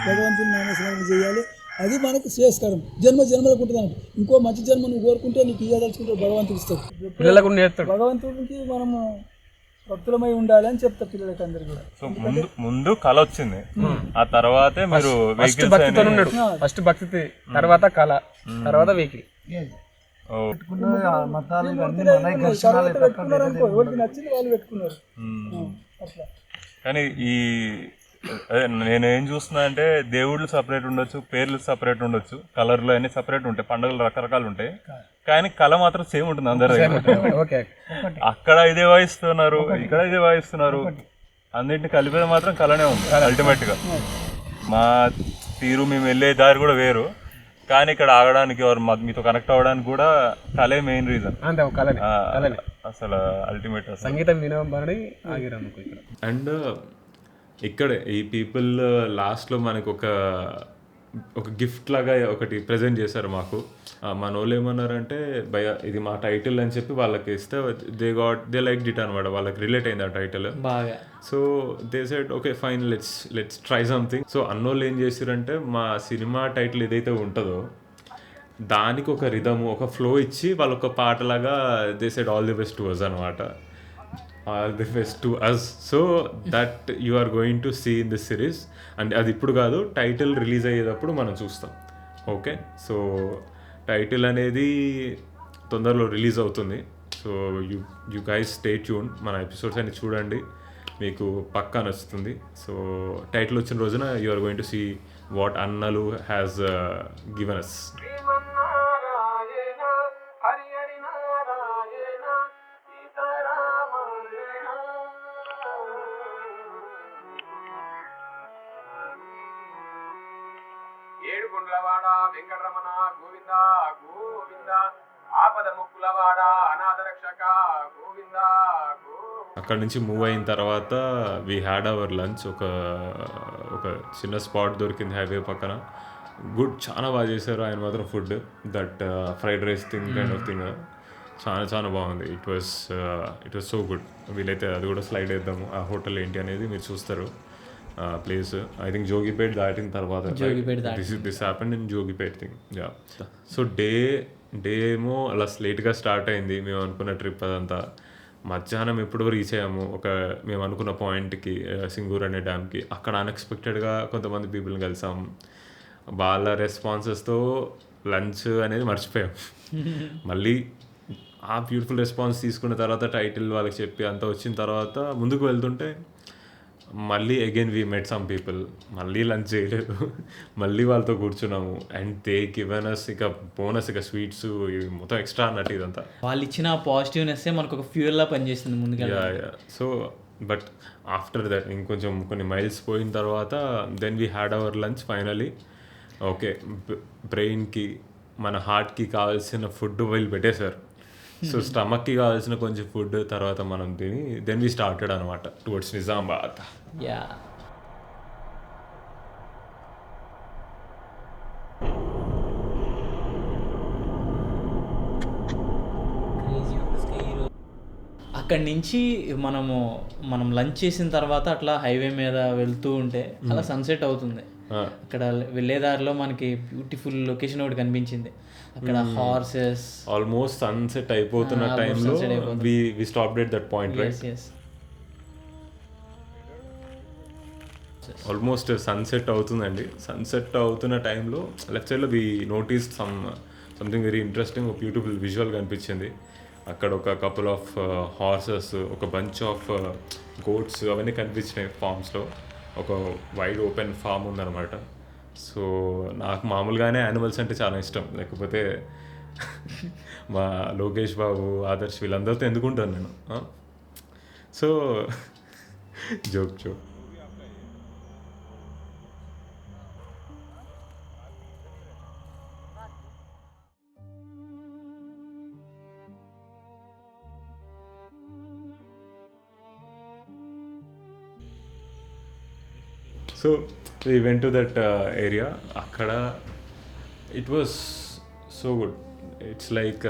భగవంతుని నామస్మరణ చేయాలి. అది మనకు శ్రేయస్కరం. జన్మలకు ఉంటుంది అన్నట్టు. ఇంకో మంచి జన్మ నువ్వు కోరుకుంటే నీకు ఇయ్యదలుచుకుంటే భగవంతుడు ఇస్తాడు. భగవంతుడికి మనము భక్తులమై ఉండాలి అని చెప్తా పిల్లలకి అందరు కూడా. సో ముందు కళ వచ్చింది, ఆ తర్వాతే మీరు ఫస్ట్ భక్తి, తర్వాత కళ, తర్వాత వెహికల్. నచ్చింది వాళ్ళు పెట్టుకున్నారు. కానీ ఈ నేనేం చూస్తున్నా అంటే దేవుళ్ళు సపరేట్ ఉండొచ్చు, పేర్లు సపరేట్ ఉండొచ్చు, కలర్లు అన్ని సపరేట్ ఉంటాయి, పండుగలు రకరకాలు ఉంటాయి, కానీ కళ మాత్రం సేమ్ ఉంటుంది అందరి దగ్గర. అక్కడ ఇదే వాయిస్తున్నారు, ఇక్కడ ఇదే వాయిస్తున్నారు, అన్నింటిని కలిపేది మాత్రం కళనే ఉంది అల్టిమేట్ గా. మా తీరు, మేము వెళ్ళే దారి కూడా వేరు, కానీ ఇక్కడ ఆగడానికి మీతో కనెక్ట్ అవ్వడానికి కూడా కళే మెయిన్ రీజన్. అసలు అల్టిమేట్ సంగీతం వినబడి ఆగిరాము ఇక్కడ. అండ్ ఇక్కడే ఈ పీపుల్ లాస్ట్లో మనకు ఒక గిఫ్ట్ లాగా ఒకటి ప్రజెంట్ చేశారు మాకు. మన వాళ్ళు ఏమన్నారంటే భయ ఇది మా టైటిల్ అని చెప్పి వాళ్ళకి ఇస్తే దే లైక్ ఇట్ అనమాట. వాళ్ళకి రిలేట్ అయింది ఆ టైటిల్ బాగా. So they said okay fine, let's try something. So అన్నోళ్ళు ఏం చేశారంటే మా సినిమా టైటిల్ ఏదైతే ఉంటుందో దానికి ఒక రిథమ్, ఒక ఫ్లో ఇచ్చి వాళ్ళొక పాటలాగా they said all the best to us అనమాట. All the best to us. So that you are going to see in this series. And అది ఇప్పుడు కాదు, టైటిల్ రిలీజ్ అయ్యేటప్పుడు మనం చూస్తాం. ఓకే, సో టైటిల్ అనేది తొందరలో రిలీజ్ అవుతుంది. So you guys stay tune. మన ఎపిసోడ్స్ అన్ని చూడండి, మీకు పక్కా నచ్చుతుంది. సో టైటిల్ వచ్చిన రోజున you are going to see what అన్నలు హ్యాస్ గివెన్ అస్. ఏడుకొండలవాడ వెంకటరమణ గోవింద గోవింద, ఆపద ముక్కులవాడ అనాథ రక్షక గోవింద అక్కడ నుంచి మూవ్ అయిన తర్వాత వీ హ్యాడ్ అవర్ లంచ్. ఒక చిన్న స్పాట్ దొరికింది హైవే పక్కన. గుడ్, చాలా బాగా చేశారు ఆయన మాత్రం food. That fried rice thing kind of thing చాలా బాగుంది. It was so good. వీలైతే అది కూడా స్లైడ్ వేద్దాము, ఆ హోటల్ ఏంటి అనేది మీరు చూస్తారు. ప్లేస్ ఐ థింక్ జోగిపేట్ దాటిన తర్వాత this happened in Jogipet thing. Yeah. So day ఏమో అలా లేట్గా స్టార్ట్ అయింది. మేము అనుకున్న ట్రిప్ అదంతా మధ్యాహ్నం ఎప్పుడో రీచ్ అయ్యాము మేము అనుకున్న పాయింట్కి, సింగూర్ అనే డ్యామ్కి. అక్కడ అన్ఎక్స్పెక్టెడ్గా కొంతమంది పీపుల్ని కలిసాం. వాళ్ళ రెస్పాన్సెస్తో లంచ్ అనేది మర్చిపోయాం. మళ్ళీ ఆ బ్యూటిఫుల్ రెస్పాన్స్ తీసుకున్న తర్వాత టైటిల్ వాళ్ళకి చెప్పి అంతా వచ్చిన తర్వాత ముందుకు వెళ్తుంటే మళ్ళీ again we met some people. మళ్ళీ లంచ్ చేయలేదు, మళ్ళీ వాళ్ళతో కూర్చున్నాము. అండ్ దే గివెన్ అస్ ఇక బోనస్, ఇక స్వీట్స్ ఇవి మొత్తం ఎక్స్ట్రా అన్నట్టు ఇదంతా. వాళ్ళు ఇచ్చిన పాజిటివ్నెస్సే మనకు ఒక ఫ్యూయల్లా పనిచేస్తుంది ముందుగా. సో బట్ ఆఫ్టర్ దట్ ఇంకొంచెం కొన్ని మైల్స్ పోయిన తర్వాత then we had our lunch finally. Okay, బ్రెయిన్కి మన హార్ట్కి కావాల్సిన ఫుడ్ వీళ్ళు పెట్టేశారు. సో స్టమక్కి కావాల్సిన కొంచెం ఫుడ్ తర్వాత మనం తిని దెన్ వీ స్టార్టెడ్ అనమాట టువర్డ్స్ నిజామాబాద్. యా. అక్కడి నుంచి మనం లంచ్ చేసిన తర్వాత అట్లా హైవే మీద వెళ్తూ ఉంటే అలా సన్సెట్ అవుతుంది. అక్కడ వెళ్ళేదారిలో మనకి బ్యూటిఫుల్ లొకేషన్ ఒకటి కనిపించింది. అక్కడ హార్సెస్ ఆల్మోస్ట్ సన్సెట్ అయిపోతున్న టైంలో we stopped at that point, right? Almost sunset అవుతుందండి. సన్సెట్ అవుతున్న టైంలో లెఫ్ట్ సైడ్లో we notice something very interesting, beautiful visual కనిపించింది. అక్కడ ఒక కపుల్ ఆఫ్ హార్సెస్, ఒక బంచ్ ఆఫ్ గోట్స్ అవన్నీ కనిపించినాయి ఫామ్స్లో. ఒక వైడ్ ఓపెన్ ఫామ్ ఉందన్నమాట. సో నాకు మామూలుగానే యానిమల్స్ అంటే చాలా ఇష్టం, లేకపోతే మా లోకేష్ బాబు, ఆదర్శ్ వీళ్ళందరితో ఎందుకుంటాను నేను. So joke. So we went to that area. అక్కడ it was so good. It's like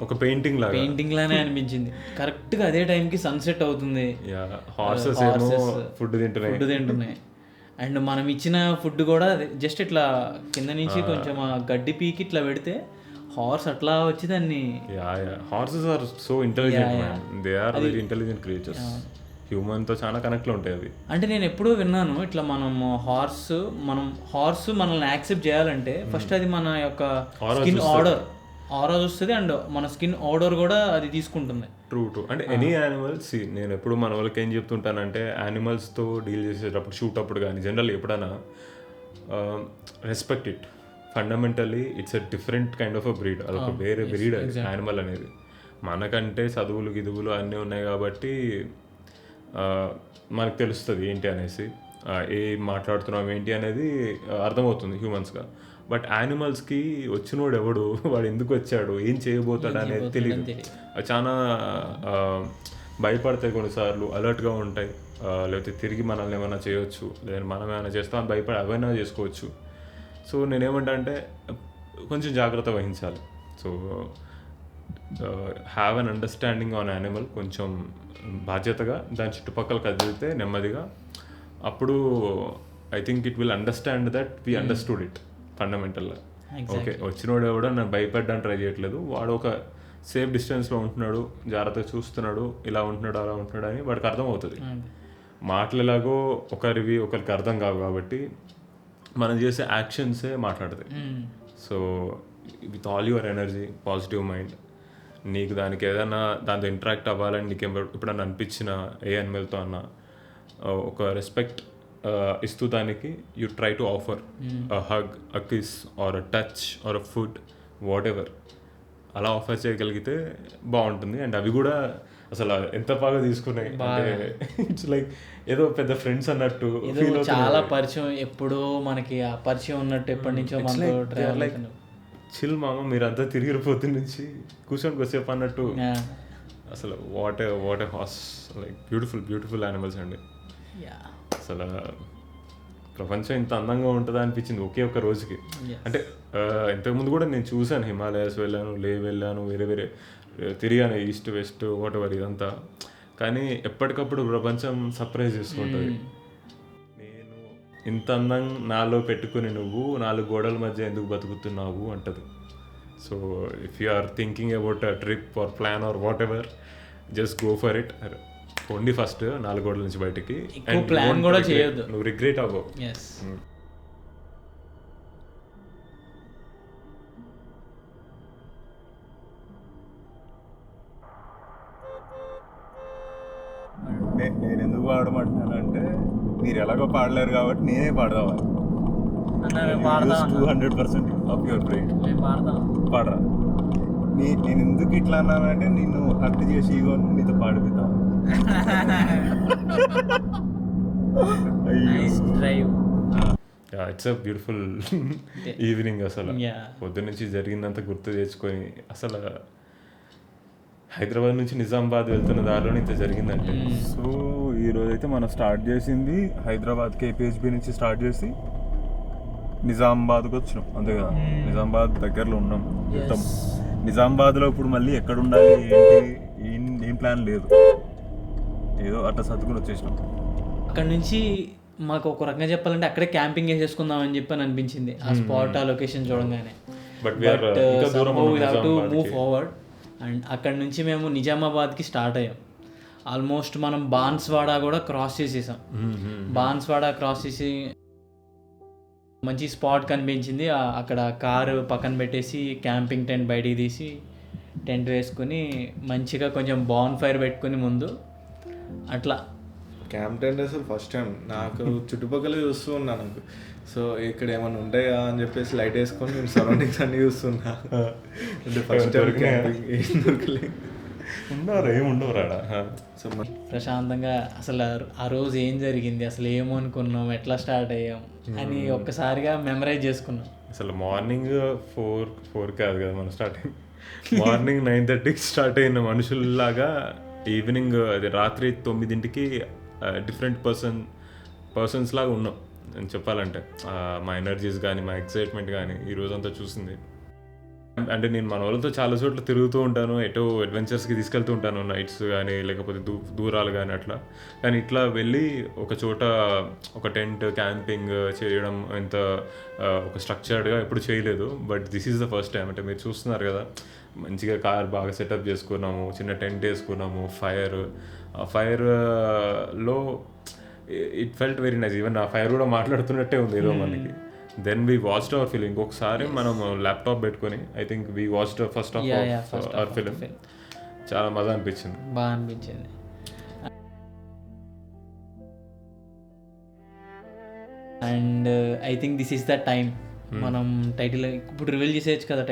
ఒక పెయింటింగ్ లానే అనిపించింది. కరెక్ట్గా అదే టైంకి సన్సెట్ అవుతుంది. హార్సెస్ ఏమో ఫుడ్ తింటున్నాయి. అండ్ మనం ఇచ్చిన ఫుడ్ కూడా జస్ట్ ఇట్లా కింద నుంచి కొంచెం గడ్డి పీకి ఇట్లా పెడితే హార్స్ అట్లా వచ్చి దాన్ని. Horses are so intelligent man. They are very intelligent creatures. హ్యూమన్తో చాలా కనెక్ట్లో ఉంటాయి అవి. అంటే నేను ఎప్పుడూ విన్నాను ఇట్లా మనం హార్స్ మనల్ని యాక్సెప్ట్ చేయాలంటే ఫస్ట్ అది మన యొక్క స్కిన్ ఆరా వస్తుంది అండ్ మన స్కిన్ ఆర్డర్ కూడా అది తీసుకుంటుంది. ట్రూ. అంటే ఎనీ యానిమల్స్, నేను ఎప్పుడు మన వాళ్ళకి ఏం చెప్తుంటానంటే యానిమల్స్తో డీల్ చేసేటప్పుడు, షూట్ అప్పుడు కానీ జనరల్ ఎప్పుడైనా respect it. Fundamentally it's a different kind of a breed. అదొక వేరే బ్రీడ్ యానిమల్ అనేది. మనకంటే చదువులు గిదువులు అన్నీ ఉన్నాయి కాబట్టి మనకు తెలుస్తుంది ఏంటి అనేసి, ఏం మాట్లాడుతున్నాం ఏంటి అనేది అర్థమవుతుంది హ్యూమన్స్గా. బట్ యానిమల్స్కి వచ్చినోడు ఎవడు, వాడు ఎందుకు వచ్చాడు, ఏం చేయబోతాడు అనేది తెలియదు. చాలా భయపడతాయి కొన్నిసార్లు, అలర్ట్గా ఉంటాయి, లేకపోతే తిరిగి మనల్ని ఏమైనా చేయొచ్చు, లేదా మనం ఏమైనా చేస్తామని భయపడి అవైనా చేసుకోవచ్చు. సో నేనేమంటా అంటే కొంచెం జాగ్రత్త వహించాలి. So have an understanding on animal. కొంచెం బాధ్యతగా దాని చుట్టుపక్కల కదిలితే నెమ్మదిగా, అప్పుడు I think it will understand that we understood it ఫండమెంటల్గా. ఓకే, వచ్చినోడు ఎవడో నన్ను భయపడ్డానికి ట్రై చేయట్లేదు, వాడు ఒక సేఫ్ డిస్టెన్స్లో ఉంటున్నాడు, జాగ్రత్తగా చూస్తున్నాడు, ఇలా ఉంటున్నాడు అలా ఉంటున్నాడు అని వాడికి అర్థమవుతుంది. మాటలు ఎలాగో ఒకరికి అర్థం కావు కాబట్టి మనం చేసే యాక్షన్సే మాట్లాడతాయి. So with all your energy, positive mind, నీకు దానికి ఏదైనా దాంతో ఇంటరాక్ట్ అవ్వాలని నీకు ఎప్పుడన్నా అనిపించిన ఏ యానిమల్తో అన్నా ఒక రెస్పెక్ట్ ఇస్తూ దానికి you try to offer a hug, a kiss or a touch or a food, whatever, అలా ఆఫర్ చేయగలిగితే బాగుంటుంది. అండ్ అవి కూడా అసలు ఎంత బాగా తీసుకున్నాయి అంటే ఇట్స్ లైక్ ఏదో పెద్ద ఫ్రెండ్స్ అన్నట్టు, చాలా పరిచయం, ఎప్పుడో మనకి ఆ పరిచయం ఉన్నట్టు ఎప్పటి నుంచో మనతో చిల్ మామ మీరంతా తిరిగిన పొద్దు నుంచి కూర్చొని కొద్దిసేపు అన్నట్టు. అసలు what a has like beautiful animals అండి. అసలు ప్రపంచం ఇంత అందంగా ఉంటుందా అనిపించింది ఒకే ఒక రోజుకి. అంటే ఇంతకుముందు కూడా నేను చూశాను, హిమాలయాస్ వెళ్ళాను, వెళ్ళాను, వేరే తిరిగాను, ఈస్ట్ వెస్ట్ వాట్ ఎవర్ ఇదంతా. కానీ ఎప్పటికప్పుడు ప్రపంచం సర్ప్రైజ్ చేసుకుంటుంది. నేను ఇంత అందం నాలో పెట్టుకుని నువ్వు 4 గోడల మధ్య ఎందుకు బతుకుతున్నావు అంటది. So if you are thinking about a trip or plan or whatever, just go for it. Only first 4 గోడల నుంచి బయటికి ప్లాన్ కూడా చేయొద్దు, నువ్వు రిగ్రెట్ అవ్వవు. నేను ఎందుకు పాడమంటున్నానంటే మీరు ఎలాగో పాడలేరు కాబట్టి నేనే పాడదామని. 200% ఆఫ్ యువర్ బ్రెయిన్ పాడరా. నేను ఎందుకు ఇట్లా అన్నానంటే నిన్ను హర్ట్ చేసి ఇగోని నీతో పాడిపిద్దాం. It's a beautiful evening. అసలు పొద్దున్నుంచి జరిగిందంతా గుర్తు తెచ్చుకొని, అసలు హైదరాబాద్ నుంచి నిజామాబాద్ వెళ్తున్న దారిలో ఇంత జరిగిందంటే. సో ఈరోజు అయితే మనం స్టార్ట్ చేసింది హైదరాబాద్ కేపీహెచ్బి నుంచి స్టార్ట్ చేసి నిజామాబాద్కి వచ్చినాం, అంతే కదా. నిజామాబాద్ దగ్గరలో ఉన్నాం. నిజామాబాద్లో ఇప్పుడు మళ్ళీ ఎక్కడ ఉండాలి ఏంటి ఏం ప్లాన్ లేదు, ఏదో అట్లా సర్దుకుని వచ్చేసినాం. అక్కడ నుంచి మాకు ఒక రకంగా చెప్పాలంటే అక్కడే క్యాంపింగ్ వేసేసుకుందాం అని చెప్పి అనిపించింది ఆ స్పాట్, ఆ లొకేషన్ చూడంగానే. But we have to move forward. And అక్కడ నుంచి మేము నిజామాబాద్కి స్టార్ట్ అయ్యాం. ఆల్మోస్ట్ మనం బాన్స్వాడ కూడా క్రాస్ చేసేసాం. బాన్స్వాడ క్రాస్ చేసి మంచి స్పాట్ కనిపించింది. అక్కడ కారు పక్కన పెట్టేసి క్యాంపింగ్ టెంట్ బయటికి తీసి టెంట్ వేసుకొని మంచిగా కొంచెం బాన్ ఫైర్ పెట్టుకుని ముందు అట్లా క్యాంప్ టెంట్ అసలు ఫస్ట్ టైం నాకు చుట్టుపక్కల చూస్తూ ఉన్నా నాకు. సో ఇక్కడ ఏమైనా ఉంటాయా అని చెప్పేసి లైట్ వేసుకొని నేను సరౌండింగ్స్ అన్నీ చూస్తున్నా. అంటే ఫస్ట్ టైం క్యాంపింగ్ ఏం దొరకలేదు, ఉన్నారు ఏముండవురాడా. సో ప్రశాంతంగా అసలు ఆ రోజు ఏం జరిగింది, అసలు ఏమనుకున్నాం, ఎట్లా స్టార్ట్ అయ్యాం అని ఒక్కసారిగా మెమరైజ్ చేసుకున్నాం. అసలు మార్నింగ్ 4 కాదు కదా మనం స్టార్ట్ అయింది, మార్నింగ్ 9:30కి స్టార్ట్ అయిన మనుషుల్లాగా ఈవినింగ్ అది రాత్రి 9ంటికి డిఫరెంట్ పర్సన్స్ లాగా ఉన్నాం అని చెప్పాలంటే. మా ఎనర్జీస్ కానీ మా ఎక్సైట్మెంట్ కానీ ఈ రోజంతా చూసింది. అంటే నేను మన వాళ్ళతో చాలా చోట్ల తిరుగుతూ ఉంటాను, ఎటో అడ్వెంచర్స్కి తీసుకెళ్తూ ఉంటాను, నైట్స్ కానీ లేకపోతే దూరాలు కానీ అట్లా. కానీ ఇట్లా వెళ్ళి ఒక చోట ఒక టెంట్ క్యాంపింగ్ చేయడం ఇంత ఒక స్ట్రక్చర్డ్గా ఎప్పుడు చేయలేదు. But this is the first time. అంటే మీరు చూస్తున్నారు కదా, మంచిగా కార్ బాగా సెటప్ చేసుకున్నాము, చిన్న టెంట్ వేసుకున్నాము, ఫైర్లో it felt very nice. Even ఆ ఫైర్ కూడా మాట్లాడుతున్నట్టే ఉంది ఏదో మనకి. Then we watched our film. ఇంకొకసారి మనం ల్యాప్టాప్ పెట్టుకొని I think we watched first of our film. చాలా మజా అనిపించింది, బాగా అనిపించింది. And I think this is the time. మనం టైటిల్ ఇప్పుడు రివీల్ చేసేయచ్చు కదా.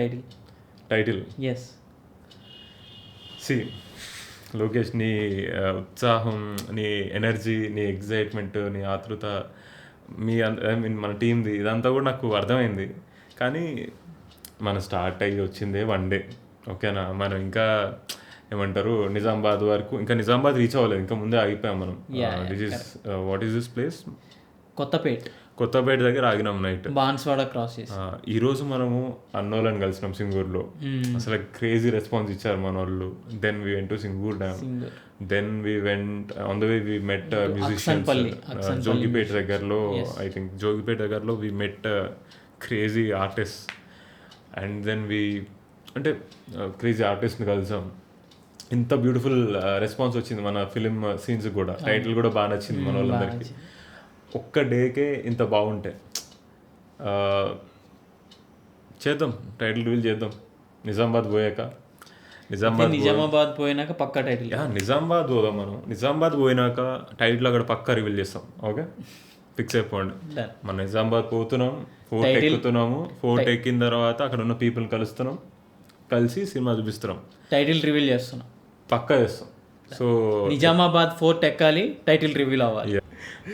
Title yes. సి లోకేష్, నీ ఉత్సాహం, నీ ఎనర్జీ, నీ ఎగ్జైట్మెంట్, నీ ఆతృత, ఐ మీన్ మన టీమ్ది ఇదంతా కూడా నాకు అర్థమైంది. కానీ మనం స్టార్ట్ అయ్యి వచ్చిందే 1 డే, ఓకేనా. మనం ఇంకా ఏమంటారు నిజామాబాద్ వరకు, ఇంకా నిజామాబాద్ రీచ్ అవ్వలేదు, ఇంకా ముందే ఆగిపోయాం మనం. What is this place? Kothapeta దగ్గర ఆగినాం నైట్. బాన్స్వాడ క్రాస్ చేసి ఈరోజు మనము అన్నోళ్ళని కలిసినాం సింగూర్లో. అసలు క్రేజీ రెస్పాన్స్ ఇచ్చారు మన వాళ్ళు. Then we went to Singur dam. Then we went on the way we met musicians Jogipeta దగ్గరలో. ఐ థింక్ జోగిపేట దగ్గరలో we met crazy artist. And then we అంటే క్రేజీ ఆర్టిస్ట్ని కలిసాం. ఇంత బ్యూటిఫుల్ రెస్పాన్స్ వచ్చింది మన ఫిలిం సీన్స్ కూడా. టైటిల్ కూడా బాగా నచ్చింది మన వాళ్ళందరికీ. ఒక్క డేకే ఇంత బాగుంటాయి. చేద్దాం, టైటిల్ రివీల్ చేద్దాం నిజామాబాద్ పోయినాక పక్కా టైటిల్. నిజామాబాద్ పోదాం మనం. నిజామాబాద్ పోయినాక టైటిల్ అక్కడ పక్కా రివీల్ చేస్తాం. ఓకే, ఫిక్స్ అయిపోండి. మనం నిజామాబాద్ పోతున్నాం, ఫోర్ట్ ఎక్కుతున్నాము. ఫోర్ట్ ఎక్కిన తర్వాత అక్కడ ఉన్న పీపుల్ కలుస్తున్నాం, కలిసి సినిమా చూపిస్తున్నాం, టైటిల్ రివీల్ చేస్తున్నాం, పక్కా చేస్తాం. సో నిజామాబాద్ ఫోర్ట్ ఎక్కాలి, టైటిల్ రివీల్ అవ్వాలి.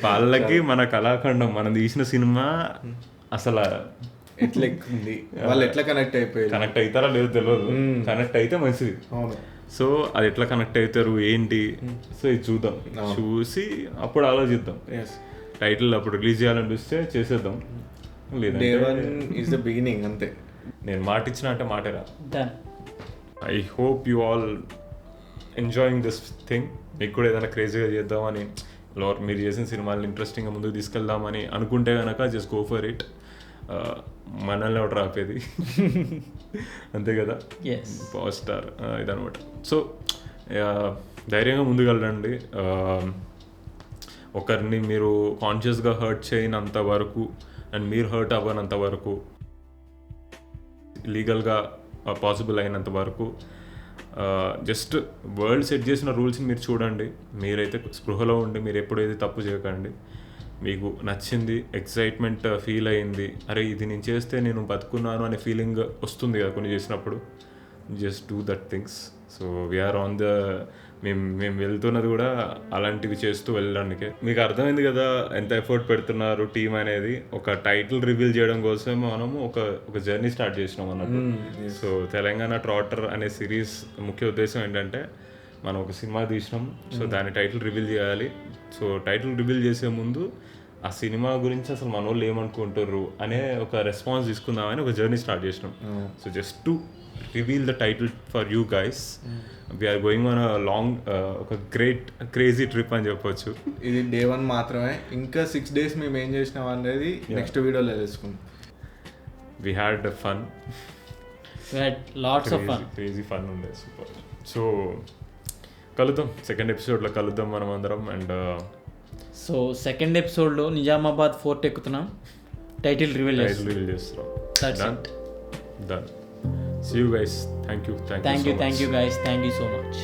వాళ్ళకి మన కళాఖండం, మనం తీసిన సినిమా అసలు ఎట్లా ఎక్కుంది, వాళ్ళు ఎట్లా కనెక్ట్ అయిపోయారు, కనెక్ట్ అవుతారా లేదో తెలియదు, కనెక్ట్ అయితే మంచిది. అవును. సో అది ఎట్లా కనెక్ట్ అవుతారు ఏంటి, సో ఇది చూద్దాం, చూసి అప్పుడు ఆలోచిద్దాం. టైటిల్ అప్పుడు రిలీజ్ చేయాలనిపిస్తే చేసేద్దాం, day one is the beginning అంతే. నేను మాట ఇచ్చిన అంటే మాటే రా. Done. I hope you all enjoying this thing. మీకు కూడా ఏదైనా క్రేజీగా చేద్దామని, మీరు చేసిన సినిమాలు ఇంట్రెస్టింగ్గా ముందుకు తీసుకెళ్దామని అనుకుంటే కనుక జస్ట్ గో ఫర్ ఇట్. మనల్ని ఎవరు రాపేది అంతే కదా, పవర్ స్టార్ ఇదనమాట. సో ధైర్యంగా ముందుకెళ్ళండి. ఒకరిని మీరు కాన్షియస్గా హర్ట్ చేయనంత వరకు అండ్ మీరు హర్ట్ అవ్వనంత వరకు, లీగల్గా పాసిబుల్ అయినంత వరకు జస్ట్ వరల్డ్ సెట్ చేసిన రూల్స్ని మీరు చూడండి. మీరైతే స్పృహలో ఉండి మీరు ఎప్పుడైతే తప్పు చేయకండి. మీకు నచ్చింది, ఎక్సైట్మెంట్ ఫీల్ అయ్యింది, అరే ఇది నేను చేస్తే నేను బతుకున్నాను అనే ఫీలింగ్ వస్తుంది కదా కొన్ని చేసినప్పుడు, just do that things. So we're on the మేము వెళ్తున్నది కూడా అలాంటివి చేస్తూ వెళ్ళడానికే. మీకు అర్థమైంది కదా ఎంత ఎఫర్ట్ పెడుతున్నారు టీం అనేది. ఒక టైటిల్ రివీల్ చేయడం కోసం మనము ఒక జర్నీ స్టార్ట్ చేసినాం అన్నట్టు. సో తెలంగాణ ట్రాటర్ అనే సిరీస్ ముఖ్య ఉద్దేశం ఏంటంటే, మనం ఒక సినిమా తీసినాం, సో దాని టైటిల్ రివీల్ చేయాలి. సో టైటిల్ రివీల్ చేసే ముందు ఆ సినిమా గురించి అసలు మన వాళ్ళు ఏమనుకుంటారు అనే ఒక రెస్పాన్స్ తీసుకుందామని ఒక జర్నీ స్టార్ట్ చేసినాం. So just to reveal the title for you guys, we're going on a long ఒక గ్రేట్ క్రేజీ ట్రిప్ అని చెప్పొచ్చు. ఇది డే వన్ మాత్రమే, ఇంకా 6 days మేము ఏం చేసినాం అనేది నెక్స్ట్ వీడియోలో తెలుసుకుందాం. We had fun, lots of fun, crazy fun ఉండే, సూపర్. సో కలుద్దాం సెకండ్ ఎపిసోడ్లో కలుద్దాం మనం అందరం. అండ్ సో సెకండ్ ఎపిసోడ్లో నిజామాబాద్ ఫోర్ట్ ఎక్కుతున్నాం, టైటిల్ రివీల్ చేస్తున్నాం. Done. See you guys. Thank you. Thank you guys. Thank you so much.